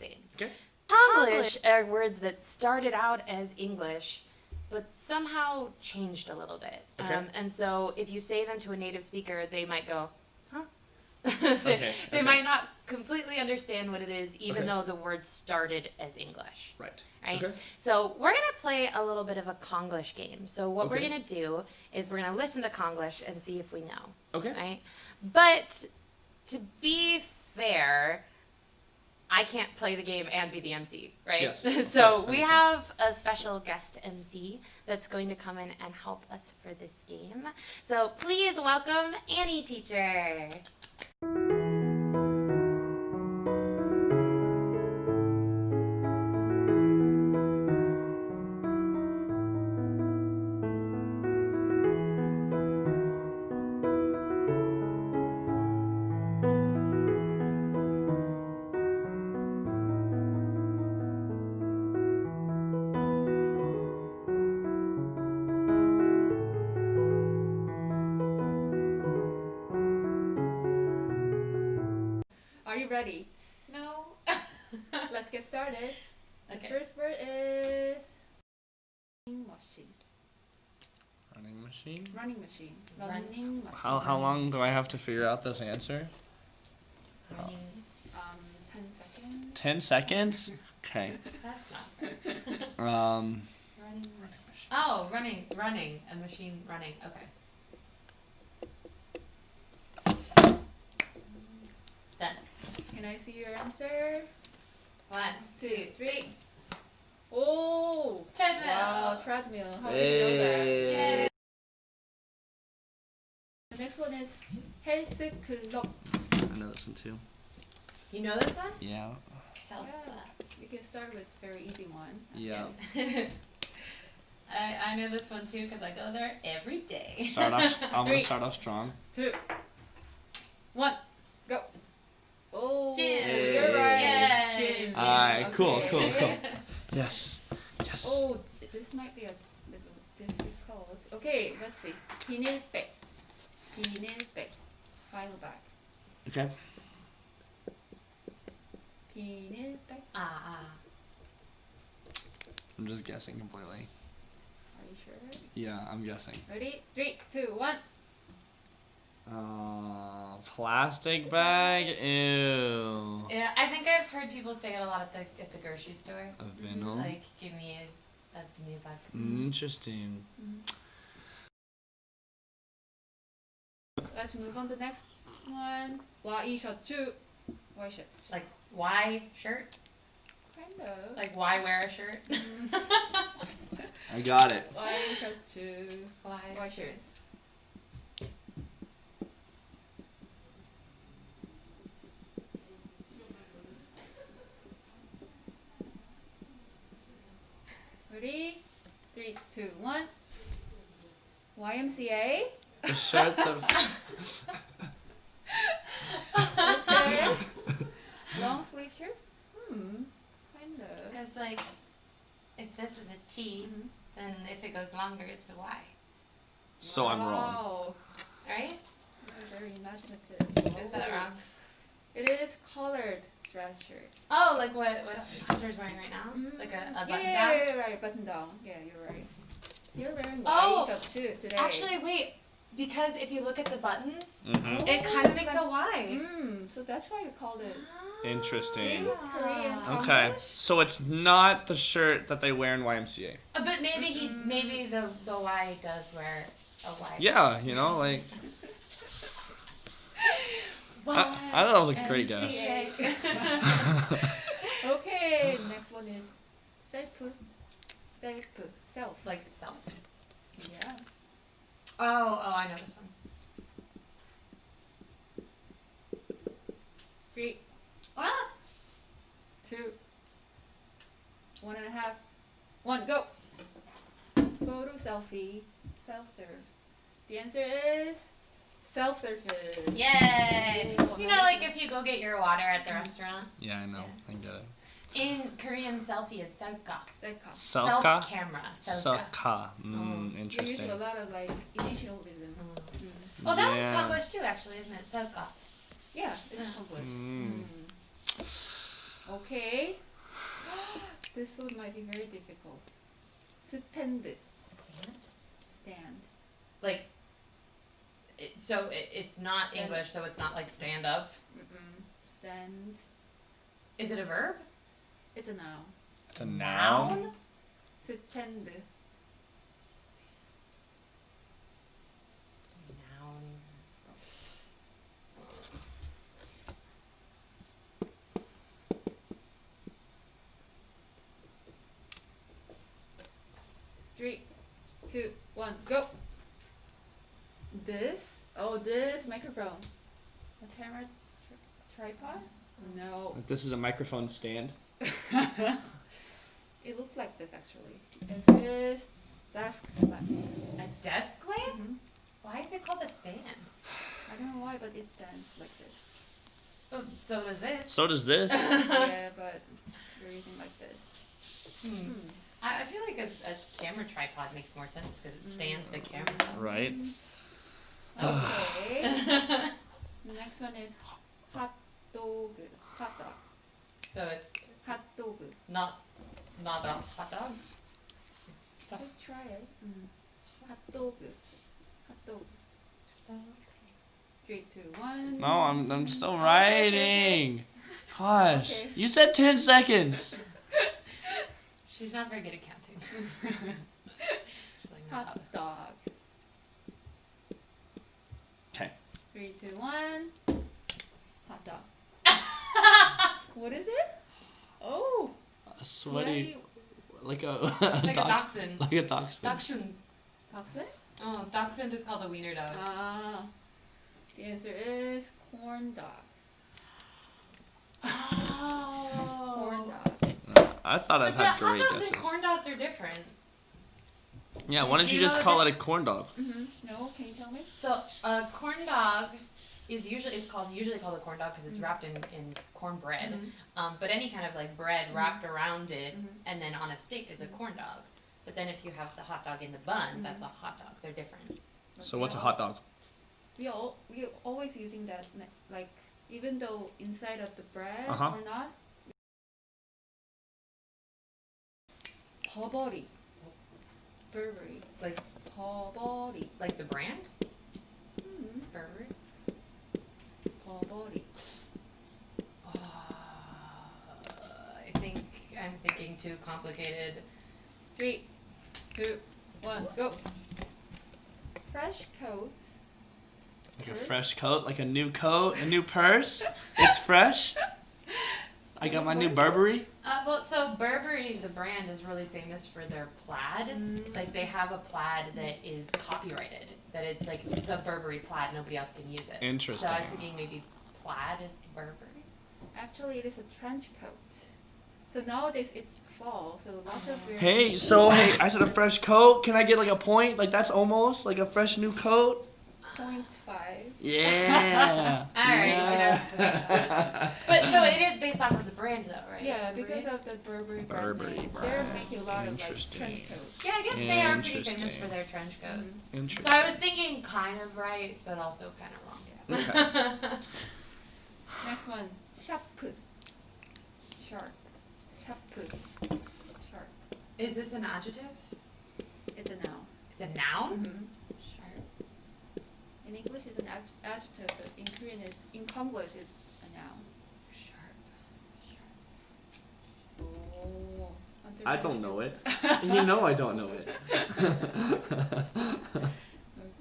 Konglish are words that started out as English, but somehow changed a little bit. And so if you say them to a native speaker, they might go, huh? They might not completely understand what it is, even though the word started as English. Right? So we're going to play a little bit of a Konglish game. So what we're going to do is we're going to listen to Konglish and see if we know. Right? But to be fair, I can't play the game and be the MC, right? Yes, So of course, that we makes sense. have a special guest MC that's going to come in and help us for this game. So please welcome Annie teacher. Are you ready? No. Let's get started. The Okay. first word is running machine. Running machine. Running machine. Run- Running machine. How long do I have to figure out this answer? 10 seconds. 10 seconds? Okay. That's not fair. Running machine. Oh, running, a machine running. Okay. Done. Can I see your answer? 1, 2, 3. Oh! Treadmill. Wow, treadmill. How did you know that? Yay. The next one is 헬스 클럽. I know this one too. You know this one? Yeah. Health Yeah. club. You can start with very easy one. Yeah. I know this one too because I go there every day. Start off. I'm gonna 3. start off strong. 2, 1, go. Oh, Gym. you're right. Yay. Gym. Alright, cool. Okay. Yes. Yes. Oh, this might be a little difficult. Okay, let's see. 비닐백. 비닐백. Final bag. Okay. 비닐백. Ah. I'm just guessing completely. Are you sure? Yeah, I'm guessing. Ready? 3, 2, 1. Plastic bag. Ew. Yeah, I think I've heard people say it a lot at the grocery store. A vinyl. Like, give me a new bag. Interesting. Let's move on to the next one. 와이셔츠. 와이셔츠. Like, why shirt? Kind of. Like, why wear a shirt? I got it. 와이셔츠. Why 와이셔츠. Ready? 3, 2, 1. YMCA. The shirt. Okay. Long sleeve shirt. Kind of. Because, like, if this is a T, then if it goes longer, it's a Y. So I'm wrong. Wow. Right? You're very imaginative. Is that wrong? It is colored dress shirt. Oh, like what Hunter's wearing right now? Like a Yeah, button yeah, down? yeah, right. Button down. Yeah, you're right. You're wearing Oh, white shirt too today. Actually, wait. Because if you look at the buttons, Mm-hmm. it kind of makes a Y. So that's why you called it Interesting. Korean Okay, tomboyish. so it's not the shirt that they wear in YMCA. But maybe the Y does wear a Y. Yeah, you know, like I thought that was a great guess. Okay, next one is self. Self. Like self. Yeah. Oh, I know this one. 3, Ah! 2, 1.5, 1, go. Photo selfie, self-serve. The answer is self-service. Yay! Ooh, You know, like if you go get your water at the restaurant. Yeah, I know. I get it. In Korean, selfie is selka. Selka. Selka? Self-camera. Selka. Selka. You're Interesting. using a lot of like initialism. Oh, that Yeah. one's Konglish too, actually, isn't it? Selka. Yeah, it's English. Mm. Okay. This one might be very difficult. Stand. Stand? Stand. Like, it's not Stand. English, so it's not like stand up. Stand. Is it a verb? It's a noun. It's a noun. Stand. Noun. 2, 1, go. This? Oh, this microphone. A camera tripod? No. This is a microphone stand. It looks like this actually. This is desk lamp. A desk lamp? Mhm. Why is it called a stand? I don't know why, but it stands like this. Oh, so does this. So does this. Yeah, but we're using like this. I feel like a camera tripod makes more sense because it stands the camera. Right. Okay. The next one is hot dog. Hot dog. So it's Hot dog. not a hot dog. It's stuff. Just try it. Hot dog. Hot dog. 3, 2, 1. No, I'm still writing. Gosh, Okay. you said 10 seconds. She's not very good at counting. She's like, no. Hot dog. Okay. 3, 2, 1. Hot dog. What is it? Oh. A sweaty, like a Like a dachshund. Like a dachshund. Dachshund. Dachshund? Oh, dachshund is called a wiener dog. Ah. The answer is corn dog. Oh. Corn dog. I thought I've had great hot dogs guesses. and corn dogs are different. Yeah, why don't Do you you just know call that- it a corn dog? No, can you tell me? So a corn dog is usually called a corn dog because it's wrapped in cornbread. But any kind of like bread wrapped around it and then on a stick is a corn dog. But then if you have the hot dog in the bun, that's a hot dog. They're different. So what's a hot dog? We always using that like even though inside of the bread Uh-huh. or not. Burberry. Burberry. Like Burberry. like the brand? Burberry. Burberry. I think I'm thinking too complicated. 3, 2, 1, go. Fresh coat. Like a fresh coat, like a new coat, a new purse. It's fresh. I got my new Burberry. Well, so Burberry, the brand, is really famous for their plaid. Like they have a plaid that is copyrighted. That it's like the Burberry plaid. Nobody else can use it. Interesting. So I was thinking maybe plaid is Burberry. Actually, it is a trench coat. So nowadays it's fall, so lots of weird. Hey, I said a fresh coat. Can I get like a point? Like that's almost like a fresh new coat. 0.5. Yeah. All right. Yeah. But so it is based off of the brand, though, right? Yeah, because of the Burberry brand Burberry name. brand. They're making a lot of like Interesting. trench coats. Yeah, I guess they are pretty famous Interesting. for their trench coats. So Interesting. I was thinking kind of right, but also kind of wrong. Okay. Next one, sharp. Sharp. Sharp. Sharp. Is this an adjective? It's a noun. It's a noun? Sharp. In English it's an adjective, but in Korean, in Konglish it's a noun. Sharp. Oh. I don't know it. You know I don't know it.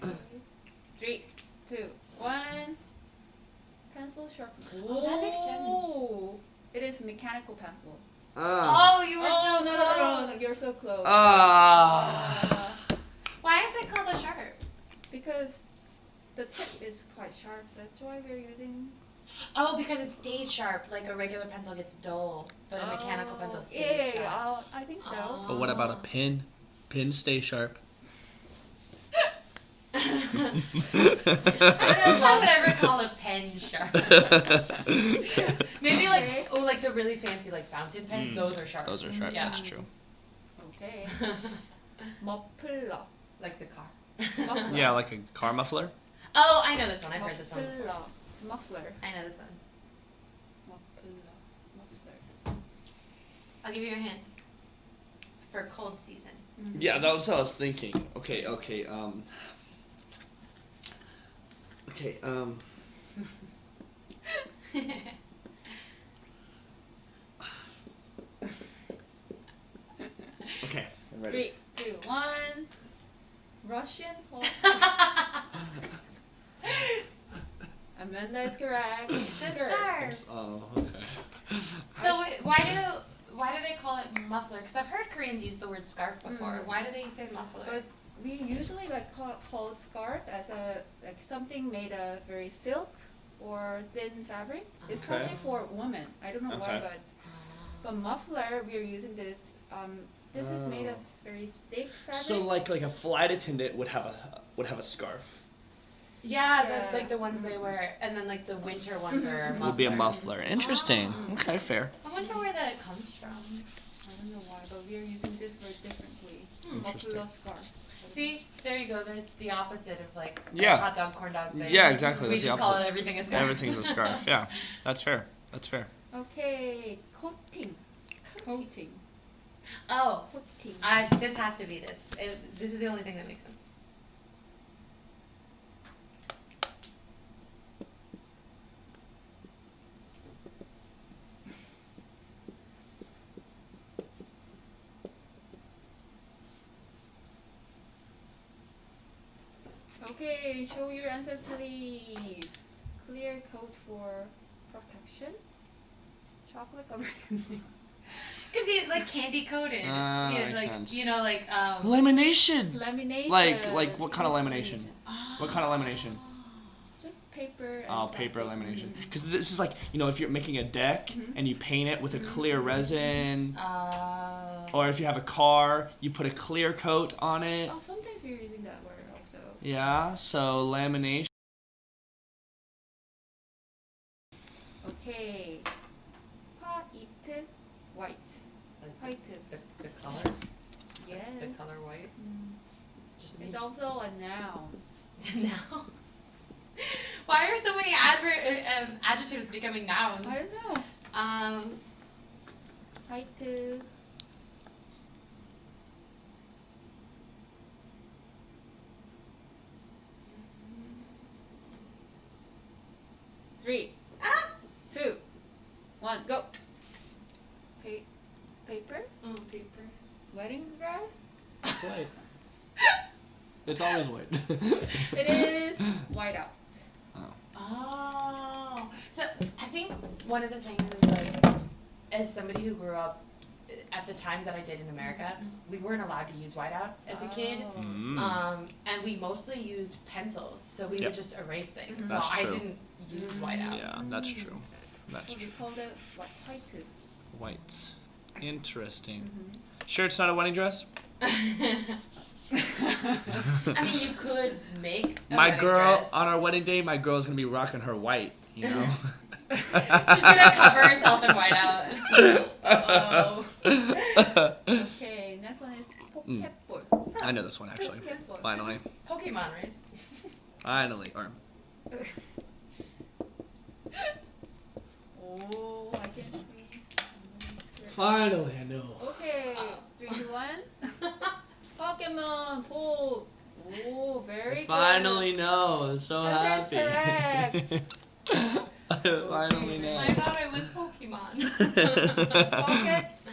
Okay. 3, 2, 1. Pencil sharpener. Oh, that makes sense. Oh. It is mechanical pencil. Oh, you were so no, close. no, you're so close. Why is it called a sharp? Because the tip is quite sharp. That's why we're using. Oh, because it stays sharp. Like a regular pencil gets dull, but a mechanical pencil stays Yeah, sharp. I think so. Oh. But what about a pin? Pins stay sharp. I don't know if I would ever call a pen sharp. Maybe like like the really fancy like fountain pens. Those are sharp. Those are sharp. Yeah. That's true. Okay. Muffler. Like the car. Muffler. Yeah, like a car muffler. Oh, I know this one. I've heard this one. Muffler. Muffler. I know this one. Muffler. I'll give you a hint. For cold season. Yeah, that was what I was thinking. Okay. Okay, I'm ready. 3, 2, 1. Russian folk. Amanda is correct. The scarf. Oh, okay. So why do they call it muffler? Because I've heard Koreans use the word scarf before. Why do they say muffler? But we usually like call scarf as a like something made of very silk or thin fabric, especially for women. I don't know why, Okay. but muffler we are using this. This is made of very thick fabric. So like a flight attendant would have a scarf. Yeah, Yeah. like the ones they wear, and then like the winter ones are muffler. Would be a muffler. Interesting. Okay, fair. I wonder where that comes from. I don't know why, but we are using this word differently. Interesting. Muffler scarf. See, there you go. There's the opposite of like Yeah. a hot dog, corn dog thing. Yeah, exactly. We That's the just call opposite. it everything is scarf. Everything's a scarf. Yeah, that's fair. That's fair. Okay, coating. Coating. Oh, Coating. this has to be this. This is the only thing that makes sense. Okay, show your answer please. Clear coat for protection. Chocolate covered. Cause he's like candy coated. Makes like sense. you know, like Lamination. Lamination. Like what kind of lamination? What kind of lamination? Just paper. And Oh, paper plastic. lamination. Because this is like, you know, if you're making a deck and you paint it with a clear resin, or if you have a car, you put a clear coat on it. Oh, sometimes we're using that word also. Yeah, so lamination. Okay. White. White. the color, Yes. the color white. Just It's also a noun. now. Why are so many adjectives becoming nouns? I don't know. White. 3, 2, 1, go. Paper? Paper. Wedding dress? It's white. It's always white. It is white out. Oh, so I think one of the things is like, as somebody who grew up at the time that I did in America, we weren't allowed to use whiteout as a kid. And we mostly used pencils, so we would just erase things. That's so true. I didn't use whiteout. Yeah, that's true. That's So we true. called it white. White. Interesting. Sure, it's not a wedding dress? I mean, you could make a My wedding girl, dress. on our wedding day, my girl's gonna be rocking her white, you know? She's gonna cover herself in whiteout. Oh. Okay, next one is Pokeball. I know this one actually. Pokeball. Finally. Pokemon, right? Finally. Or Oh, I can see. finally, I know. Okay, 3, 2, 1. Pokemon. Oh, very good. Finally know. I'm so That is happy. correct. I finally know. I thought it was Pokemon.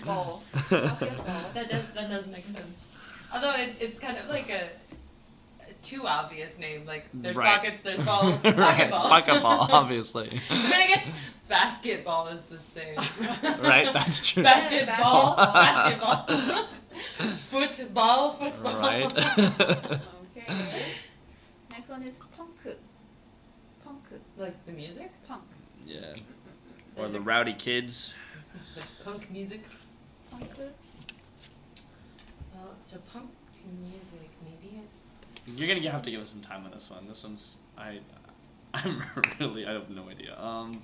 Pokeball. Pokeball. That does make sense. Although it's kind of like a too obvious name. Like there's Right. pockets, there's balls, Right, Pokeball. Pokeball, obviously. I mean, I guess basketball is the same. Right, that's true. Basketball, basketball. Football, football. Right. Okay. Next one is punk. Punk. Like the music? Punk. Yeah. Or the rowdy kids. Like punk music? Punk. Well, so punk music, maybe it's... You're gonna have to give us some time on this one. This one's I'm really I have no idea. Punk.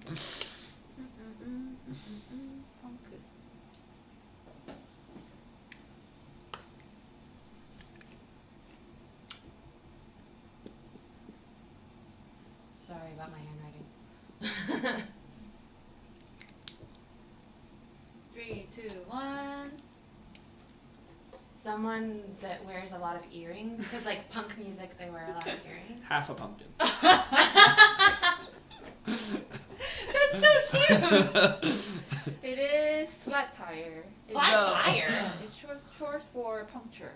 Sorry about my handwriting. 3, 2, 1. Someone that wears a lot of earrings, because like punk music, they wear a lot of earrings. Half a pumpkin. That's so cute. It is flat tire. Flat tire. It's short for puncture.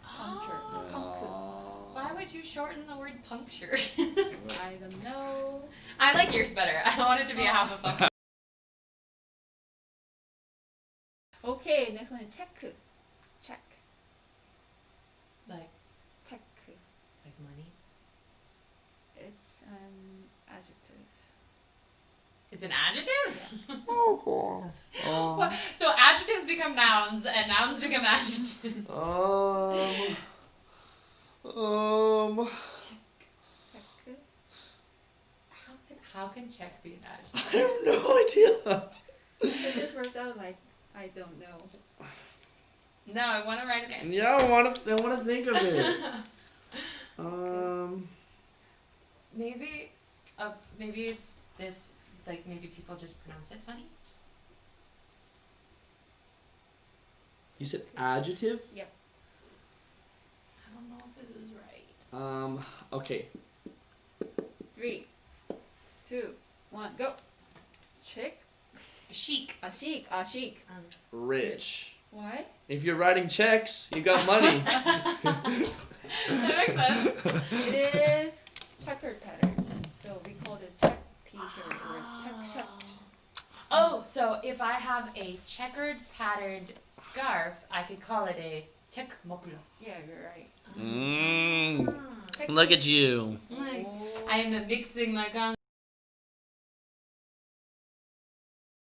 Puncture. Oh. Why would you shorten the word puncture? I don't know. I like yours better. I don't want it to be a half a puncture. Okay, next one is check. Check. Like like money? It's an adjective. It's an adjective? Oh. What? So adjectives become nouns and nouns become adjectives. Check. How can check be an I adjective? have no idea. So this worked out like I don't know. No, I want to write an answer. Yeah, I want to think of it. Maybe it's this, like maybe people just pronounce it funny. You said adjective? Yep. I don't know if this is right. Okay. 3, 2, 1, go. Chic. Chic. A chic. Rich. Why? If you're writing checks, you got money. That makes sense. It is checkered pattern. So we call this check t-shirt or check shirt. Oh, so if I have a checkered patterned scarf, I could call it a check muffler. Yeah, you're right. Look at you. Like, I am mixing my con.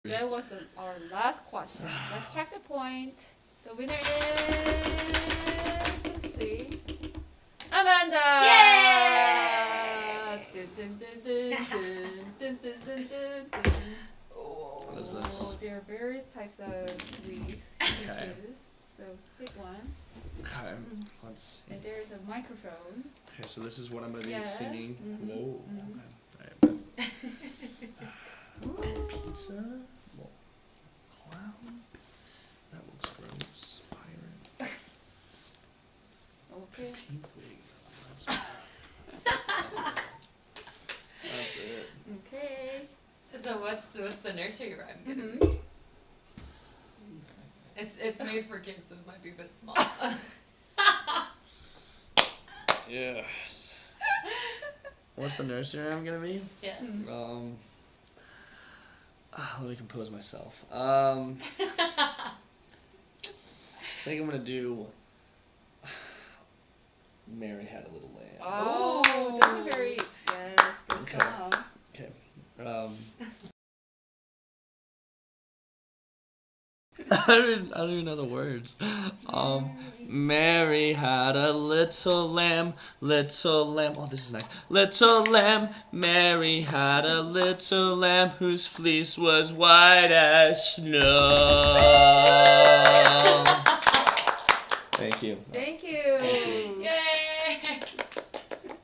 That was our last question. Let's check the point. The winner is, let's see, Amanda! Yay! Dun, dun, dun, dun, dun, dun, dun, dun, dun. What is this? There are various types of weeks to Okay. choose. So pick one. Okay, let's see. And there is a microphone. Okay, so this is what I'm gonna be Yeah. singing. Mhm. Whoa. Mhm. Okay. All right. Pizza. Well, clown. That looks gross. Pirate. Okay. Pink wig. That's it. Okay. So what's the nursery rhyme gonna Mhm. be? It's made for kids, so it might be a bit small. Yes. What's the nursery rhyme gonna be? Yeah. Let me compose myself. I think I'm gonna do Mary Had a Little Lamb. Oh, that's a very, yes, good Okay. song. Okay. I don't even know the words. Mary had a little lamb, little lamb. Oh, this is nice. Little lamb, Mary had a little lamb whose fleece was white as snow. Thank you. Thank you. Yay!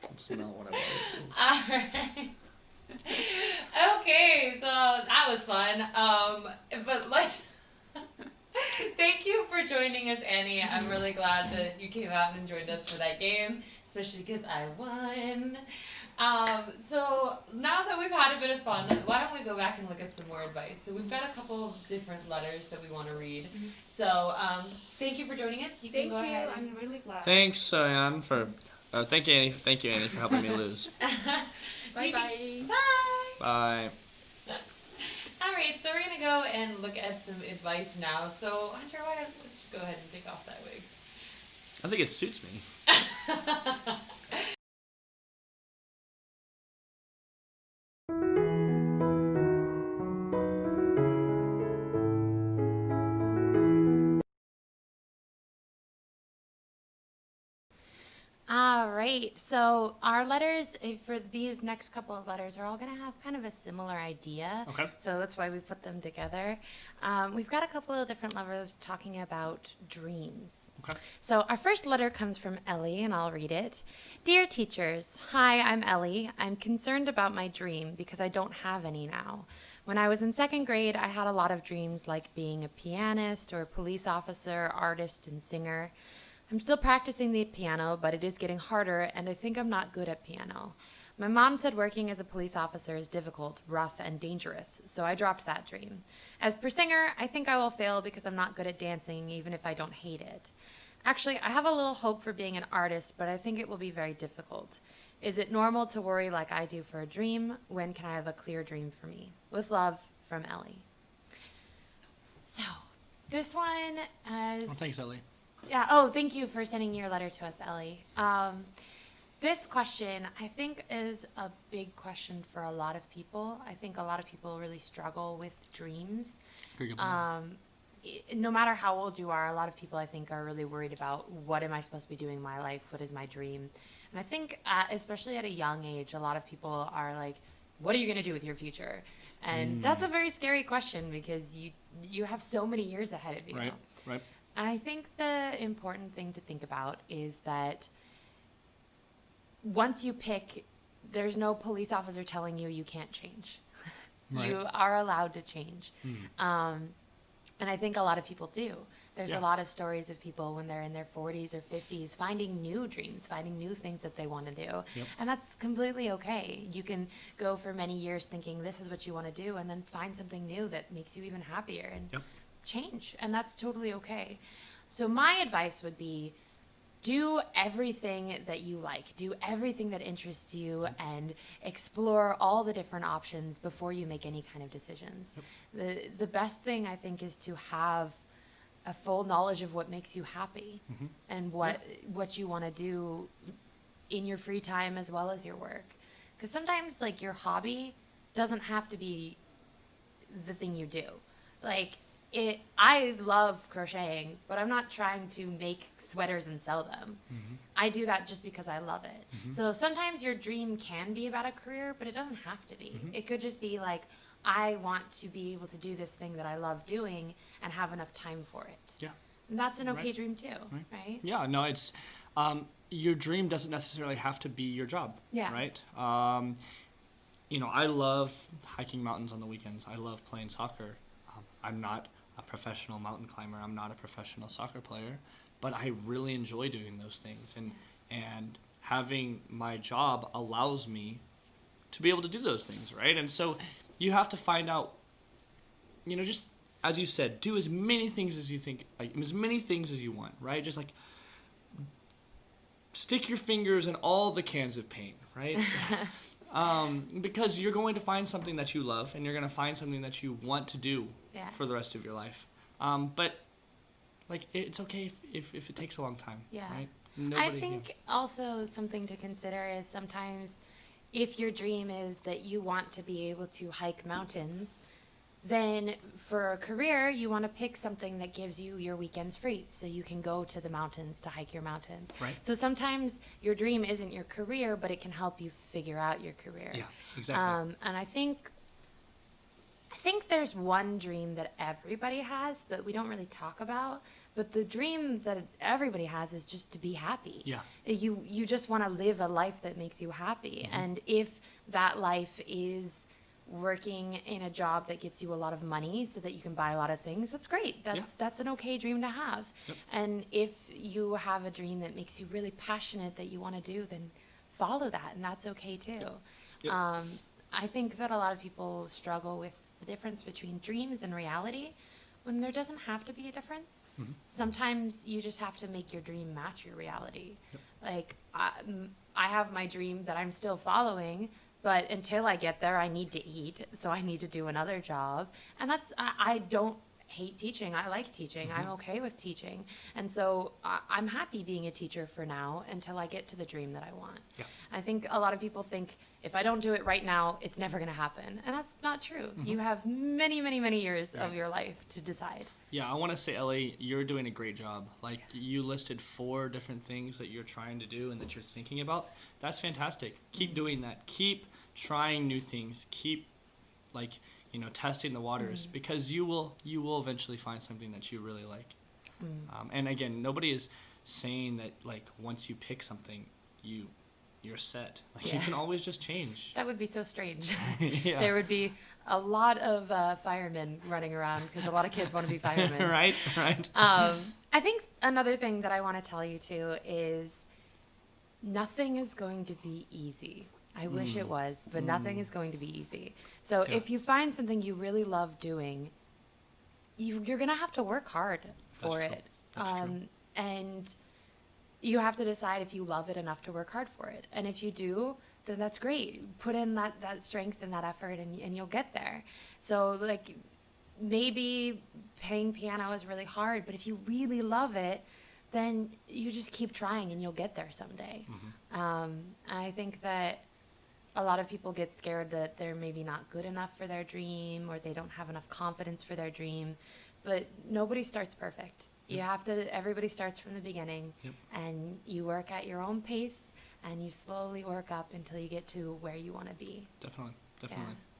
That's not what I wanted. Alright. Okay, so that was fun. But let's thank you for joining us, Annie. I'm really glad that you came out and joined us for that game, especially because I won. So now that we've had a bit of fun, why don't we go back and look at some more advice? So we've got a couple of different letters that we want to read. So thank you for joining us. You can Thank go you. ahead. I'm really glad. Thanks, Anne, for. Thank you, Annie. Thank you, Annie, for helping me lose. Bye bye. Bye. Bye. Alright, so we're gonna go and look at some advice now. So Hunter, why don't you go ahead and take off that wig? I think it suits me. All right, so our letters for these next couple of letters are all going to have kind of a similar idea. Okay. So that's why we put them together. We've got a couple of different letters talking about dreams. Okay. So our first letter comes from Ellie, and I'll read it. Dear teachers, hi, I'm Ellie. I'm concerned about my dream because I don't have any now. When I was in second grade, I had a lot of dreams like being a pianist or a police officer, artist, and singer. I'm still practicing the piano, but it is getting harder, and I think I'm not good at piano. My mom said working as a police officer is difficult, rough, and dangerous, so I dropped that dream. As per singer, I think I will fail because I'm not good at dancing, even if I don't hate it. Actually, I have a little hope for being an artist, but I think it will be very difficult. Is it normal to worry like I do for a dream? When can I have a clear dream for me? With love, from Ellie. So, this one is... Well, thanks, Ellie. Yeah. Oh, thank you for sending your letter to us, Ellie. This question, I think, is a big question for a lot of people. I think a lot of people really struggle with dreams. Very good point. No matter how old you are, a lot of people, I think, are really worried about what am I supposed to be doing in my life? What is my dream? And I think, especially at a young age, a lot of people are like, what are you going to do with your future? And that's a very scary question because you have so many years ahead of you. Right, right. And I think the important thing to think about is that once you pick, there's no police officer telling you can't change. Right. You are allowed to change. And I think a lot of people do. There's a lot of stories of people when they're in their 40s or 50s finding new dreams, finding new things that they want to do. Yep. And that's completely okay. You can go for many years thinking this is what you want to do and then find something new that makes you even happier and change. And that's totally okay. So my advice would be do everything that you like, do everything that interests you, and explore all the different options before you make any kind of decisions. The best thing, I think, is to have a full knowledge of what makes you happy and what you want to do in your free time as well as your work. Because sometimes, like, your hobby doesn't have to be the thing you do. Like, I love crocheting, but I'm not trying to make sweaters and sell them. I do that just because I love it. So sometimes your dream can be about a career, but it doesn't have to be. It could just be like, I want to be able to do this thing that I love doing and have enough time for it. Yeah. And that's an okay dream too, right? Yeah, no, it's your dream doesn't necessarily have to be your job. Yeah. Right? You know, I love hiking mountains on the weekends. I love playing soccer. I'm not a professional mountain climber. I'm not a professional soccer player, but I really enjoy doing those things. And having my job allows me to be able to do those things, right? And so you have to find out, you know, just as you said, do as many things as you think, like as many things as you want, right? Just like stick your fingers in all the cans of paint, right? Because you're going to find something that you love and you're going to find something that you want to do for the rest of your life. But like, it's okay if it takes a long time, right? I think also something to consider is sometimes if your dream is that you want to be able to hike mountains, then for a career, you want to pick something that gives you your weekends free so you can go to the mountains to hike your mountains. Right. So sometimes your dream isn't your career, but it can help you figure out your career. Yeah, exactly. And I think there's one dream that everybody has, but we don't really talk about. But the dream that everybody has is just to be happy. Yeah. You just want to live a life that makes you happy. And if that life is working in a job that gets you a lot of money so that you can buy a lot of things, that's great. That's an okay dream to have. And if you have a dream that makes you really passionate that you want to do, then follow that, and that's okay too. I think that a lot of people struggle with the difference between dreams and reality when there doesn't have to be a difference. Sometimes you just have to make your dream match your reality. Like I have my dream that I'm still following, but until I get there, I need to eat, so I need to do another job. And I don't hate teaching. I like teaching. I'm okay with teaching. And so I'm happy being a teacher for now until I get to the dream that I want. I think a lot of people think if I don't do it right now, it's never going to happen. And that's not true. You have many, many, many years of your life to decide. Yeah, I want to say, Ellie, you're doing a great job. Like, you listed 4 different things that you're trying to do and that you're thinking about. That's fantastic. Keep doing that. Keep trying new things. Keep, like, you know, testing the waters, because you will eventually find something that you really like. And again, nobody is saying that, like, once you pick something, you're set. Like, you can always just change. That would be so strange. There would be a lot of firemen running around because a lot of kids want to be firemen. Right. I think another thing that I want to tell you too is nothing is going to be easy. I wish it was, but nothing is going to be easy. So if you find something you really love doing, you're going to have to work hard for it. That's true. And you have to decide if you love it enough to work hard for it. And if you do, then that's great. Put in that strength and that effort, and you'll get there. So, like, maybe playing piano is really hard, but if you really love it, then you just keep trying and you'll get there someday. I think that a lot of people get scared that they're maybe not good enough for their dream or they don't have enough confidence for their dream, but nobody starts perfect. You have to, everybody starts from the beginning, and you work at your own pace and you slowly work up until you get to where you want to be. Definitely.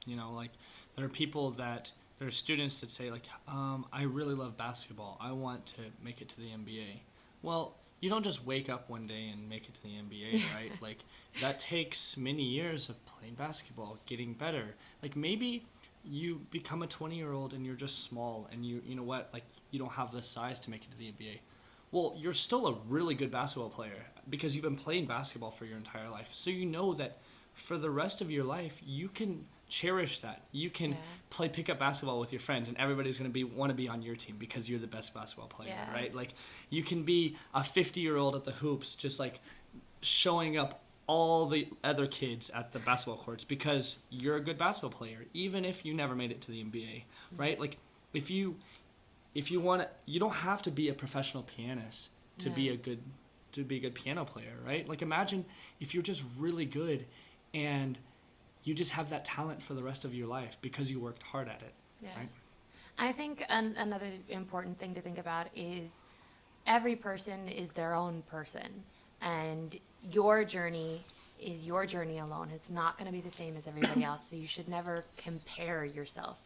You know, like there are students that say like, I really love basketball. I want to make it to the NBA. Well, you don't just wake up one day and make it to the NBA, right? Like that takes many years of playing basketball, getting better. Like maybe you become a 20-year-old and you're just small and you know what, like you don't have the size to make it to the NBA. Well, you're still a really good basketball player because you've been playing basketball for your entire life. So you know that for the rest of your life, you can cherish that. You can play pickup basketball with your friends, and everybody's going to want to be on your team because you're the best basketball player, right? Like you can be a 50-year-old at the hoops, just like showing up all the other kids at the basketball courts because you're a good basketball player, even if you never made it to the NBA, right? Like if you want to, you don't have to be a professional pianist to be a good piano player, right? Like imagine if you're just really good and you just have that talent for the rest of your life because you worked hard at it, right? I think another important thing to think about is every person is their own person, and your journey is your journey alone. It's not going to be the same as everybody else, so you should never compare yourself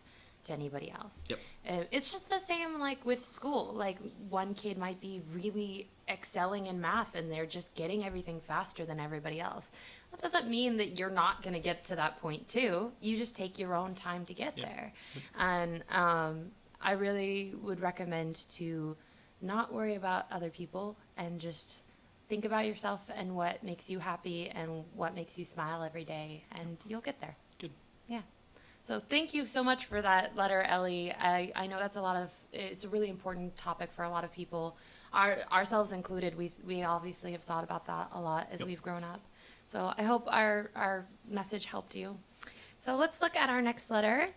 to anybody else. It's just the same like with school. Like one kid might be really excelling in math and they're just getting everything faster than everybody else. That doesn't mean that you're not going to get to that point too. You just take your own time to get there. And I really would recommend to not worry about other people and just think about yourself and what makes you happy and what makes you smile every day, and you'll get there. Good. Yeah. So thank you so much for that letter, Ellie. I know that's it's a really important topic for a lot of people, ourselves included. We obviously have thought about that a lot as we've grown up. So I hope our message helped you. So let's look at our next letter.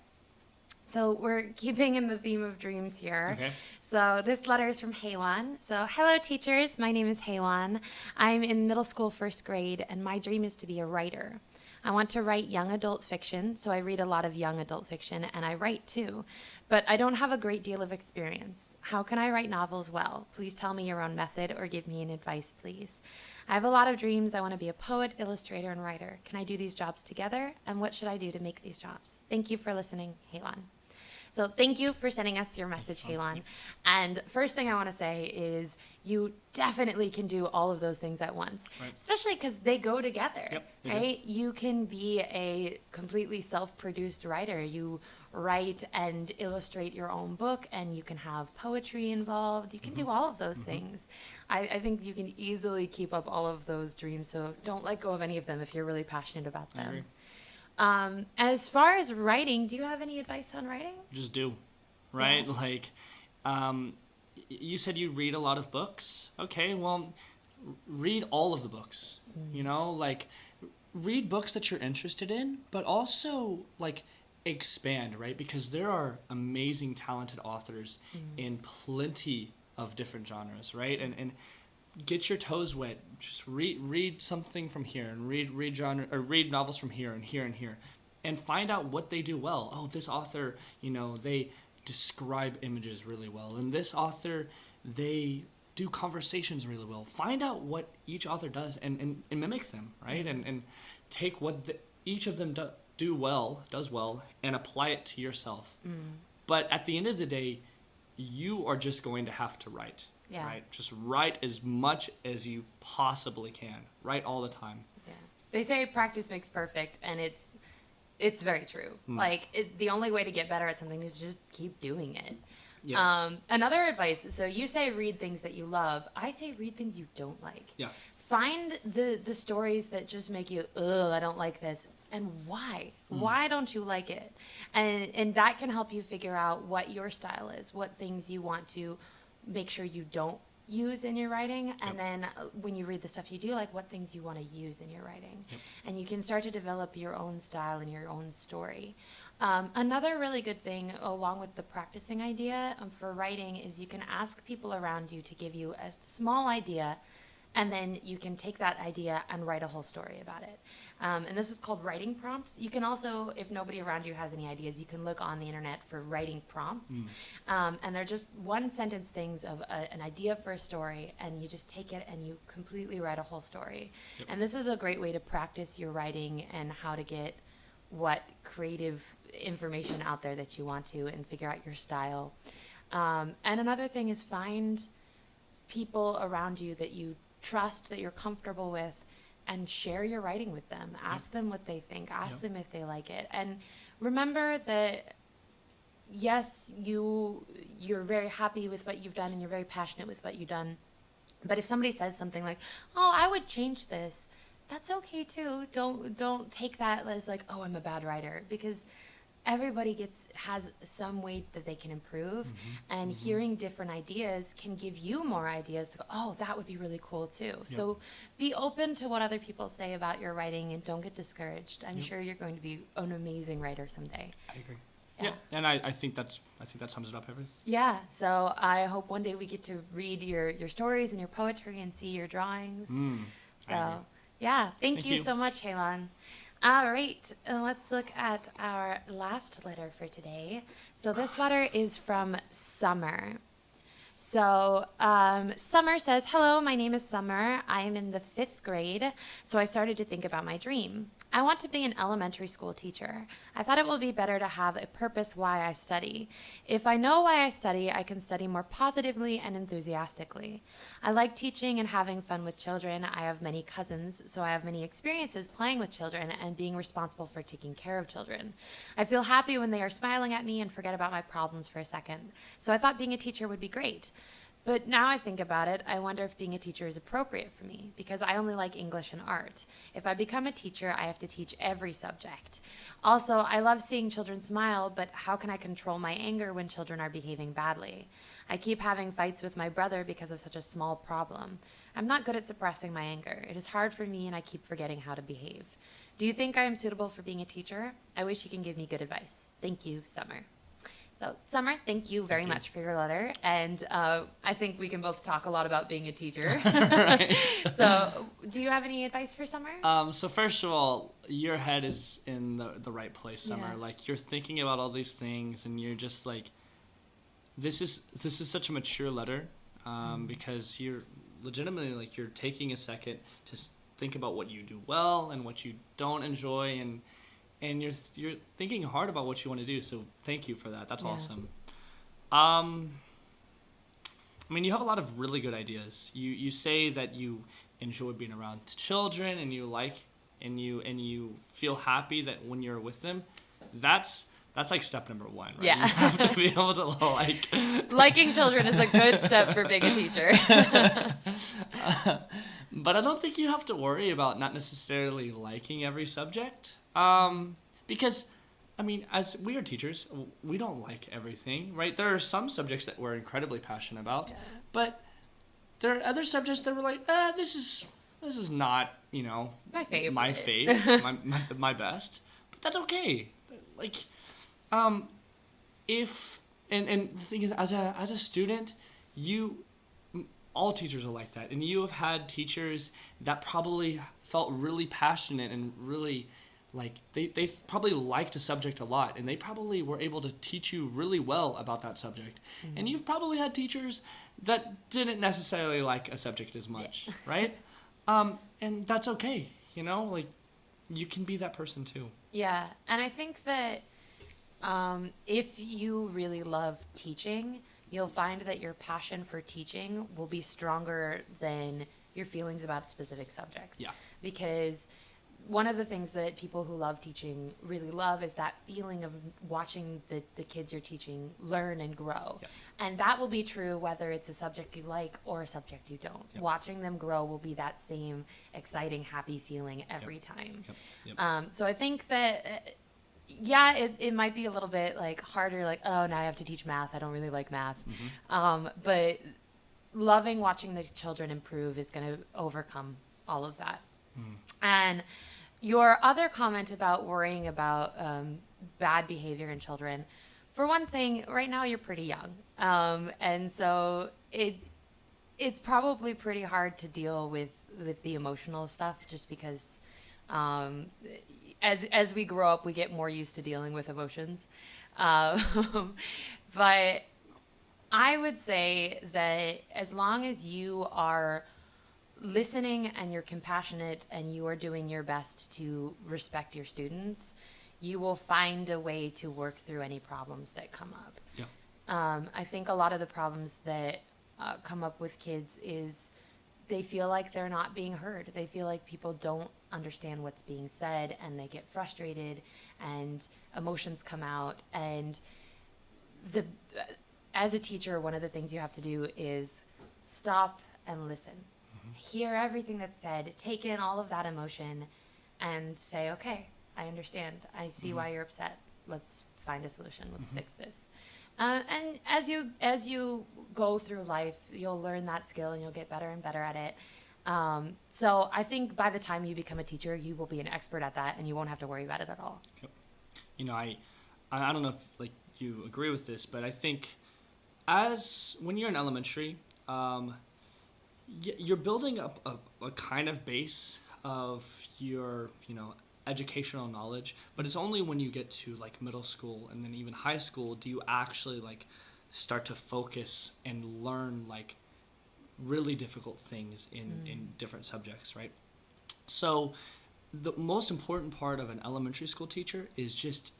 So we're keeping in the theme of dreams here. Okay. So this letter is from Haewon. So hello teachers, my name is Haewon. I'm in middle school first grade and my dream is to be a writer. I want to write young adult fiction, so I read a lot of young adult fiction and I write too, but I don't have a great deal of experience. How can I write novels well? Please tell me your own method or give me an advice, please. I have a lot of dreams. I want to be a poet, illustrator, and writer. Can I do these jobs together? And what should I do to make these jobs? Thank you for listening, Haewon. So thank you for sending us your message, Haewon. And first thing I want to say is you definitely can do all of those things at once, especially because they go together, right? You can be a completely self-produced writer. You write and illustrate your own book, and you can have poetry involved. You can do all of those things. I think you can easily keep up all of those dreams, so don't let go of any of them if you're really passionate about them. I agree. As far as writing, do you have any advice on writing? Just do, right? Like, you said you read a lot of books. Okay, well, read all of the books. You know, like, read books that you're interested in, but also, like, expand, right? Because there are amazing, talented authors in plenty of different genres, right? And get your toes wet. Just read something from here and read genre or read novels from here and here and here, and find out what they do well. Oh, this author, you know, they describe images really well, and this author, they do conversations really well. Find out what each author does and mimic them, right? And take what each of them does well and apply it to yourself. But at the end of the day, you are just going to have to write. Right? Just write as much as you possibly can. Write all the time. Yeah. They say practice makes perfect, and it's very true. Like, the only way to get better at something is just keep doing it. Yeah. Another advice, so you say read things that you love. I say read things you don't like. Yeah. Find the stories that just make you, I don't like this. And why? Why don't you like it? And that can help you figure out what your style is, what things you want to make sure you don't use in your writing, and then when you read the stuff you do like, what things you want to use in your writing. And you can start to develop your own style and your own story. Another really good thing, along with the practicing idea for writing, is you can ask people around you to give you a small idea, and then you can take that idea and write a whole story about it. And this is called writing prompts. You can also, if nobody around you has any ideas, you can look on the internet for writing prompts. And they're just one sentence things of an idea for a story, and you just take it and you completely write a whole story. Yep. And this is a great way to practice your writing and how to get what creative information out there that you want to and figure out your style. And another thing is find people around you that you trust, that you're comfortable with, and share your writing with them. Ask them what they think. Ask them if they like it. And remember that, yes, you're very happy with what you've done and you're very passionate with what you've done. But if somebody says something like, oh, I would change this, that's okay too. Don't take that as like, oh, I'm a bad writer, because everybody has some way that they can improve, and hearing different ideas can give you more ideas to go, oh, that would be really cool too. So be open to what other people say about your writing and don't get discouraged. I'm sure you're going to be an amazing writer someday. I agree. Yeah. Yeah, and I think that sums it up, everything. Yeah, so I hope one day we get to read your stories and your poetry and see your drawings. I agree. So yeah, thank Thank you you. so much, Halon. All right, and let's look at our last letter for today. So this letter is from Summer. So Summer says, hello, my name is Summer. I am in the 5th grade, so I started to think about my dream. I want to be an elementary school teacher. I thought it will be better to have a purpose why I study. If I know why I study, I can study more positively and enthusiastically. I like teaching and having fun with children. I have many cousins, so I have many experiences playing with children and being responsible for taking care of children. I feel happy when they are smiling at me and forget about my problems for a second. So I thought being a teacher would be great. But now I think about it, I wonder if being a teacher is appropriate for me, because I only like English and art. If I become a teacher, I have to teach every subject. Also, I love seeing children smile, but how can I control my anger when children are behaving badly? I keep having fights with my brother because of such a small problem. I'm not good at suppressing my anger. It is hard for me, and I keep forgetting how to behave. Do you think I am suitable for being a teacher? I wish you can give me good advice. Thank you, Summer. So, Summer, thank you very much for your letter. And I think we can both talk a lot about being a teacher. Right. So, do you have any advice for Summer? So first of all, your head is in the right place, Summer. Yeah. Like, you're thinking about all these things, and you're just like, this is such a mature letter, because you're legitimately, like, you're taking a second to think about what you do well and what you don't enjoy, and you're thinking hard about what you want to do. So thank you for that. That's awesome. I mean, you have a lot of really good ideas. You say that you enjoy being around children, and you feel happy that when you're with them. That's like step number 1, right? Yeah. You have to be able to like Liking children is a good step for being a teacher. But I don't think you have to worry about not necessarily liking every subject. Because, I mean, as we are teachers, we don't like everything, right? There are some subjects that we're incredibly passionate about, but there are other subjects that we're like, this is not, My favorite. my best. But that's okay. Like, if and the thing is, as a student, all teachers are like that, and you have had teachers that probably felt really passionate and really like they probably liked a subject a lot, and they probably were able to teach you really well about that subject. And you've probably had teachers that didn't necessarily like a subject as much, right? And that's okay, like you can be that person too. Yeah, and I think that if you really love teaching, you'll find that your passion for teaching will be stronger than your feelings about specific subjects. Yeah. Because one of the things that people who love teaching really love is that feeling of watching the kids you're teaching learn and grow. Yeah. And that will be true whether it's a subject you like or a subject you don't. Yep. Watching them grow will be that same exciting, happy feeling every time. Yep. So I think that, yeah, it might be a little bit like harder, like, oh, now I have to teach math. I don't really like math. But loving watching the children improve is going to overcome all of that. And your other comment about worrying about bad behavior in children. For one thing, right now you're pretty young. And so it's probably pretty hard to deal with the emotional stuff just because as we grow up, we get more used to dealing with emotions. But I would say that as long as you are listening and you're compassionate and you are doing your best to respect your students, you will find a way to work through any problems that come up. Yeah. I think a lot of the problems that come up with kids is they feel like they're not being heard. They feel like people don't understand what's being said, and they get frustrated and emotions come out. And as a teacher, one of the things you have to do is stop and listen. Hear everything that's said, take in all of that emotion, and say, okay, I understand. I see why you're upset. Let's find a solution. Let's fix this. And as you go through life, you'll learn that skill and you'll get better and better at it. So I think by the time you become a teacher, you will be an expert at that, and you won't have to worry about it at all. Yep. You know, I don't know if like you agree with this, but I think when you're in elementary, you're building up a kind of base of your, educational knowledge, but it's only when you get to like middle school and then even high school do you actually like start to focus and learn like really difficult things in different subjects, right? So the most important part of an elementary school teacher is just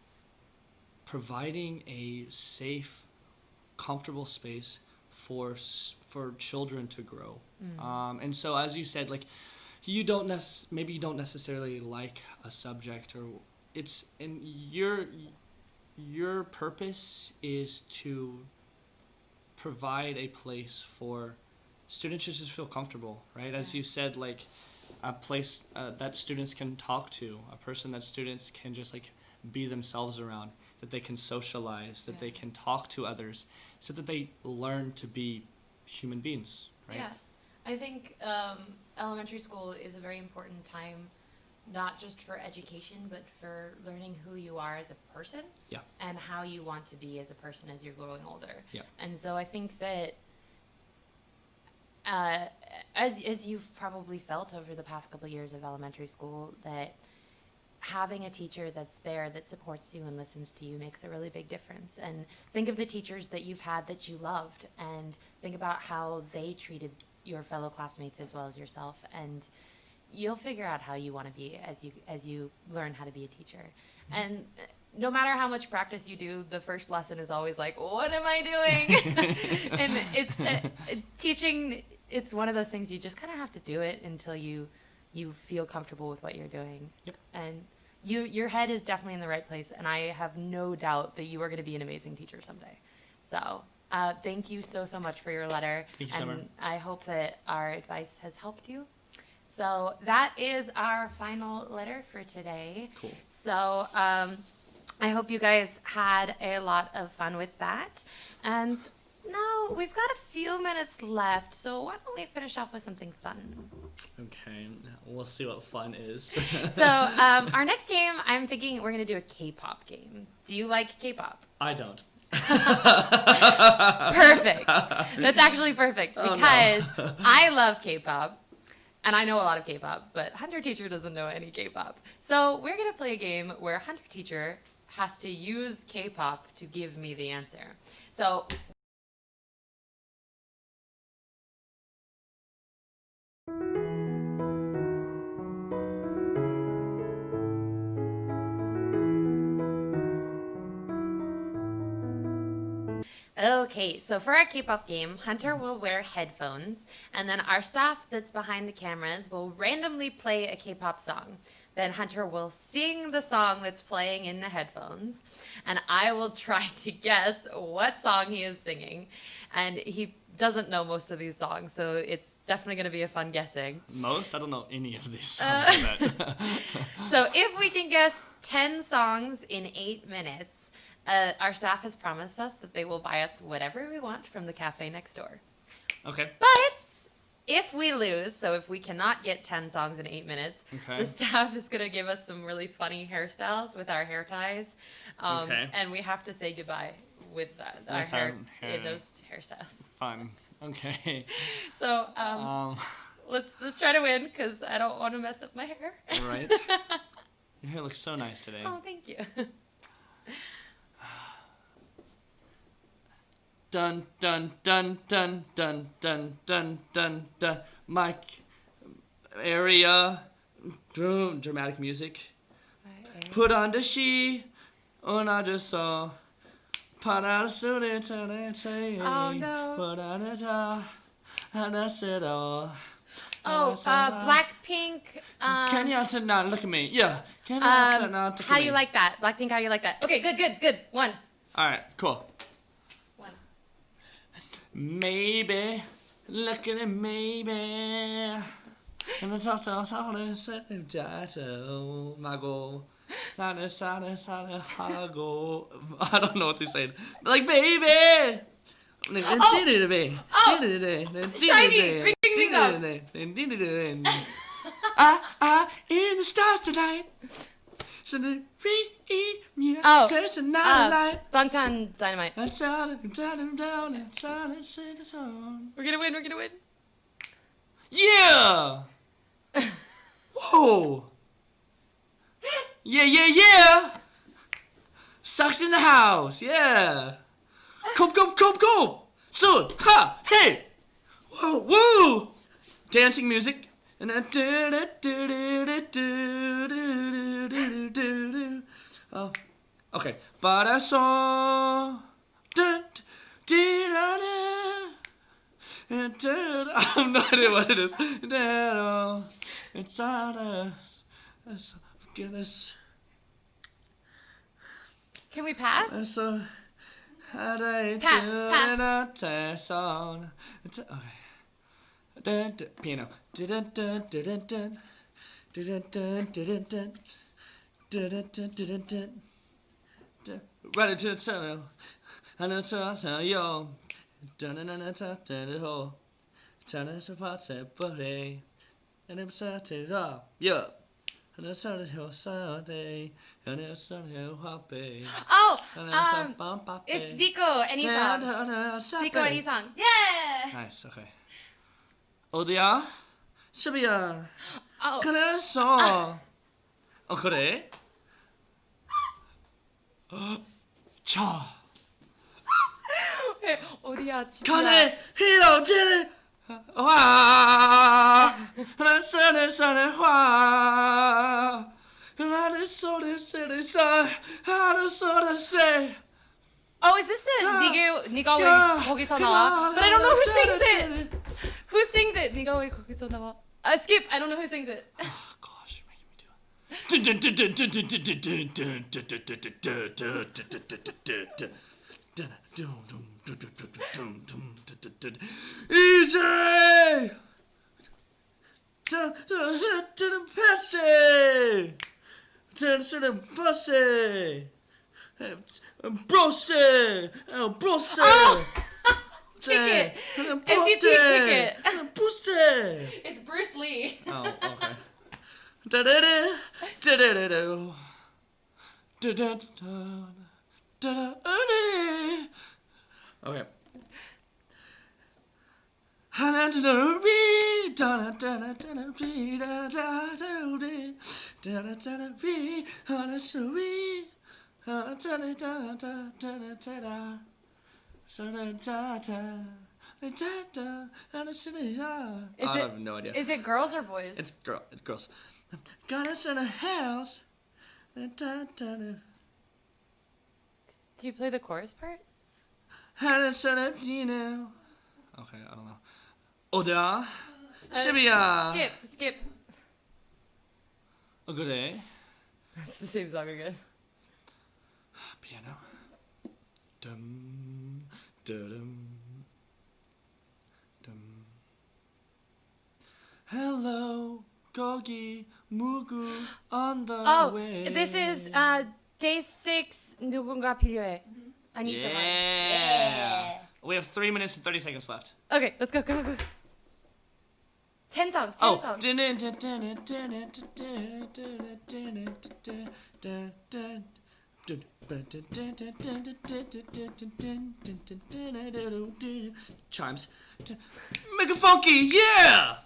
providing a safe, comfortable space for children to grow. And so as you said, like maybe you don't necessarily like a subject, or your purpose is to provide a place for students to just feel comfortable, right? As you said, like a place that students can talk to, a person that students can just like be themselves around, that they can socialize, that they can talk to others, so that they learn to be human beings, right? Yeah. I think elementary school is a very important time, not just for education, but for learning who you are as a person, and how you want to be as a person as you're growing older. Yeah. And so I think that as you've probably felt over the past couple of years of elementary school, that having a teacher that's there that supports you and listens to you makes a really big difference. And think of the teachers that you've had that you loved, and think about how they treated your fellow classmates as well as yourself, and you'll figure out how you want to be as you learn how to be a teacher. And no matter how much practice you do, the first lesson is always like, what am I doing? And it's teaching, it's one of those things you just kind of have to do it until you feel comfortable with what you're doing. Yep. And your head is definitely in the right place, and I have no doubt that you are going to be an amazing teacher someday. So thank you so much for your letter. Thank you, Summer. And I hope that our advice has helped you. So that is our final letter for today. Cool. So I hope you guys had a lot of fun with that. And now we've got a few minutes left, so why don't we finish off with something fun? Okay, we'll see what fun is. So our next game, I'm thinking we're going to do a K-pop game. Do you like K-pop? I don't. Perfect. That's actually perfect, because I love K-pop. And I know a lot of K-pop, but Hunter Teacher doesn't know any K-pop. So we're going to play a game where Hunter Teacher has to use K-pop to give me the answer. So okay, so for our K-pop game, Hunter will wear headphones, and then our staff that's behind the cameras will randomly play a K-pop song. Then Hunter will sing the song that's playing in the headphones, and I will try to guess what song he is singing. And he doesn't know most of these songs, so it's definitely going to be a fun guessing. Most? I don't know any of these songs. So if we can guess 10 songs in 8 minutes, our staff has promised us that they will buy us whatever we want from the cafe next door. Okay. But if we lose, so if we cannot get 10 songs in 8 minutes, Okay. the staff is going to give us some really funny hairstyles with our hair ties. Okay. And we have to say goodbye with our With our hair hair. in those hairstyles. Fun. Okay. So Um, let's try to win because I don't want to mess up my hair. right. Your hair looks so nice today. Oh, thank you. Dun dun dun dun dun dun dun dun dun. Mic area. Dramatic music. Put on the she. un아줘서 바다를 소리 전해지. Oh, no. Put on the top. 하나 싫어. Oh, Blackpink. Can you answer now? Look at me. Yeah. Can you answer now? Look at How me. you like that? Blackpink, how you like that? Okay, good. One. All right. Cool. One. Maybe, look at it, maybe. And I talk to someone said to Mago. Hago. I don't know what they're saying. Like, baby! Shiny! Ring bingo! In the stars tonight. So the me Oh, there's another light. Bangtan Dynamite. I tell them down and tell them sing a song. We're gonna win. Yeah! Whoa! Yeah! Socks in the house, yeah! Cope! Soon! Ha! Hey! Whoa! Dancing music. And oh, okay. But I saw. I have no idea what it is. It's goodness. Can we pass? Okay. Piano. Ready to tell I know to yo. Turn to party, buddy. And I'm started up. Yeah. And it's on your Sunday. And it's on your happy. Oh, It's it's Zico Anytime. Zico Anytime. Yeah! Nice, okay. 어디야? 집이야. Oh, 그래서. 그래? 자. 어디야, 집이야. 가네 히로지를 와. 하늘 화. 하늘 소리 하늘 소리 Oh, is this the 네가 왜 거기서 나와? But I don't know who sings it. Who sings it? 네가 왜 거기서 나와? Skip. I don't know who sings it. Gosh, you're making me do it. Easy! To the passy! To the pussy! Brosy! Brosy! Kick it. Pussy! kick it. Pussy! It's Bruce Lee. Oh, okay. Da-da-da, da-da-da-da. Da-da-da-da, da-da-da-da. Okay. 하나둘이 다다다다다비 다다다다비 다다다다비 하나수위 하나다다다다다다다 사다다다 다다 하나수리야. I have no idea. Is it girls or boys? It's girls. Got us in a house. Do you play the chorus part? Had it set up, you know. Okay, I don't know. 어디야? 집이야. Skip. 그래? It's the same song again. Piano. Dum, dum, dum. Hello, 거기 누구 on the way. Oh, this is day 6. 누군가 필요해. I need someone. Yeah. We have 3 minutes and 30 seconds left. Okay, let's go. 10 songs. 10 Oh. songs. Chimes. Make it funky, yeah!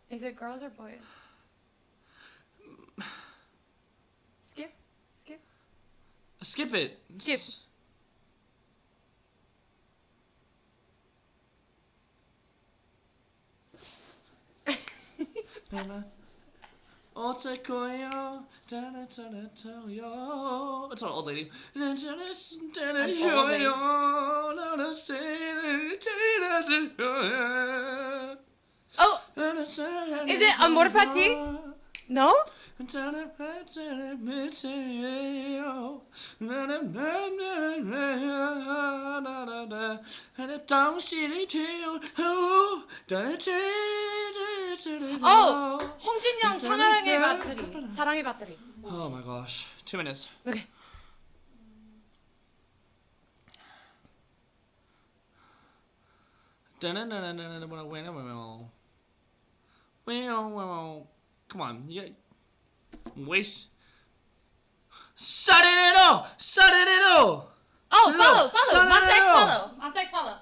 Is it girls or boys? Skip. Skip. Skip it. Skip. 어쩔거요 따라따라따요. It's an old lady. Oh, is it Amor Fati? No? Oh, 홍진영 사랑의 배터리. 사랑의 배터리. Oh my gosh. 2 minutes. Okay. Come on, you waste. Sarenero. Oh, follow. Monsex follow.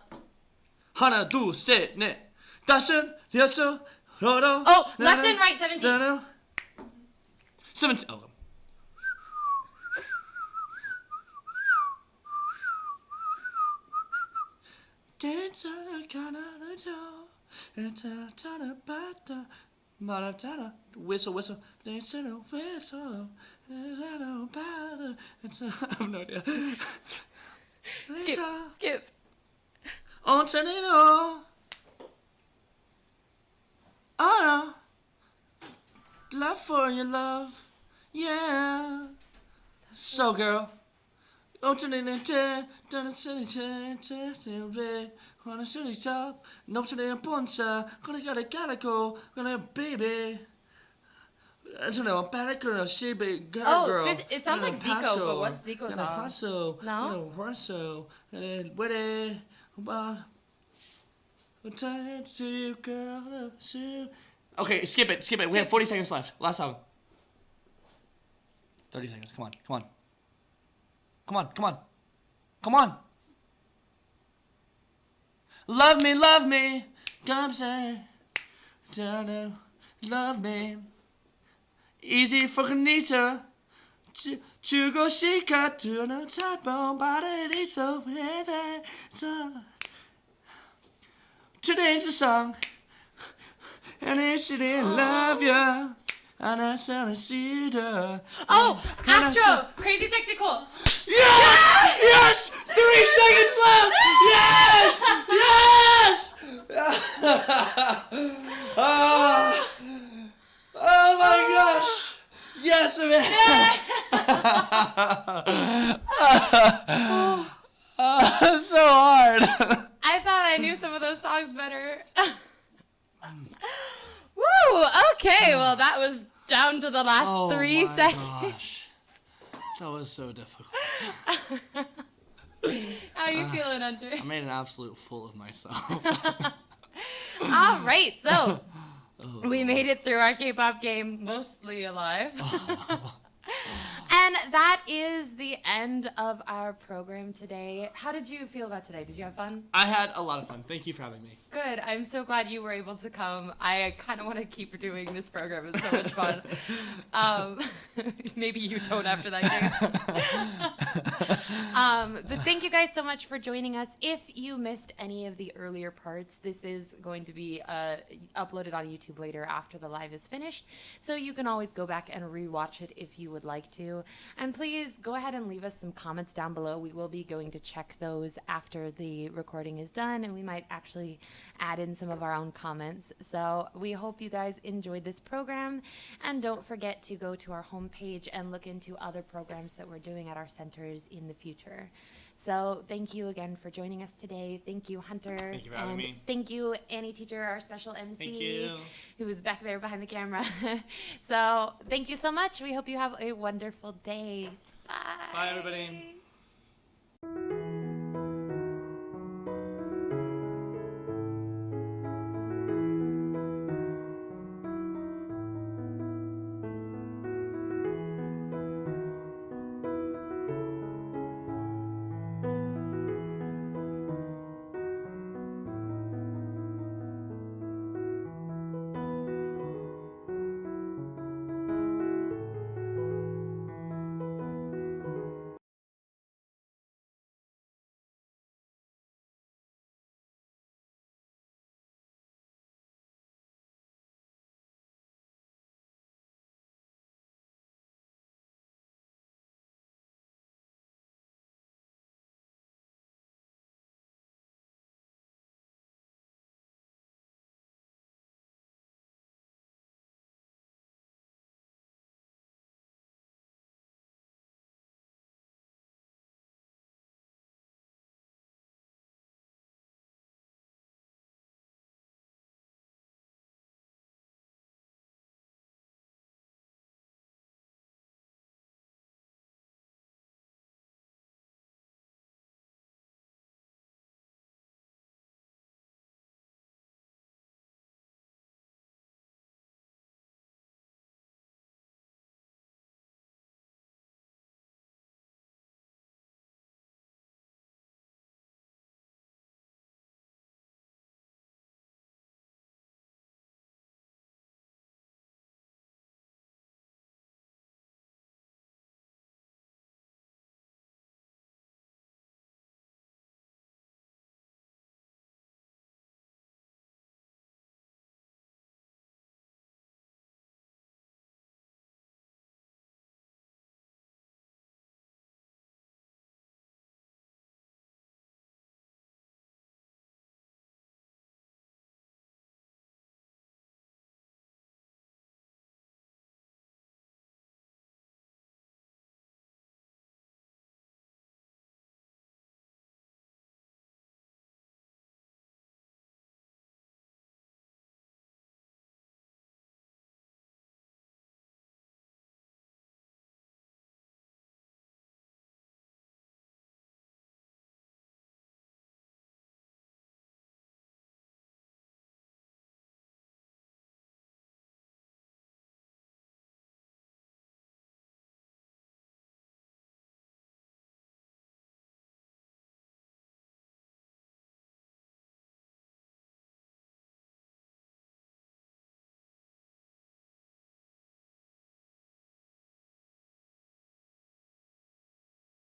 하나, 둘, 셋, 넷. 다섯, 여섯, 여덟. Oh, left and right 17. 17. Oh. Whistle. I have no idea. Skip. Antonino. Oh no. Love for your love. Yeah. So girl. Antonino. Wanna shoot it up. No to ponsa. Gotta go. Gonna baby. I don't know, a she girl. Oh, it sounds like Zico, but what's Zico's song? Hustle, No? hustle, and then what about tired to you, girl? Okay, skip it. We have 40 seconds left. Last song. 30 seconds. Come on. Love me. Come say, don't know, love me. Easy for Anita. 주고 싶어 두는 차범 바를 있어. Today's the song, and it's in love you. And I saw a cedar. Oh, Astro. Crazy Sexy Cool. Yes! 3 seconds left! Yes! Oh my gosh! Yes, man! So hard. I thought I knew some of those songs better. Woo! Okay, well that was down to the last 3 seconds. Gosh. That was so difficult. How you feeling, Hunter? I made an absolute fool of myself. All right, so we made it through our K-pop game mostly alive. And that is the end of our program today. How did you feel about today? Did you have fun? I had a lot of fun. Thank you for having me. Good. I'm so glad you were able to come. I kind of want to keep doing this program. It's so much fun. Maybe you don't after that game. But thank you guys so much for joining us. If you missed any of the earlier parts, this is going to be uploaded on YouTube later after the live is finished. So you can always go back and rewatch it if you would like to. And please go ahead and leave us some comments down below. We will be going to check those after the recording is done, and we might actually add in some of our own comments. So we hope you guys enjoyed this program, and don't forget to go to our homepage and look into other programs that we're doing at our centers in the future. So thank you again for joining us today. Thank you, Hunter. Thank you for having and me. Thank you, Annie Teacher, our special MC. Thank you. Who was back there behind the camera. So thank you so much. We hope you have a wonderful day. Bye. Bye, everybody.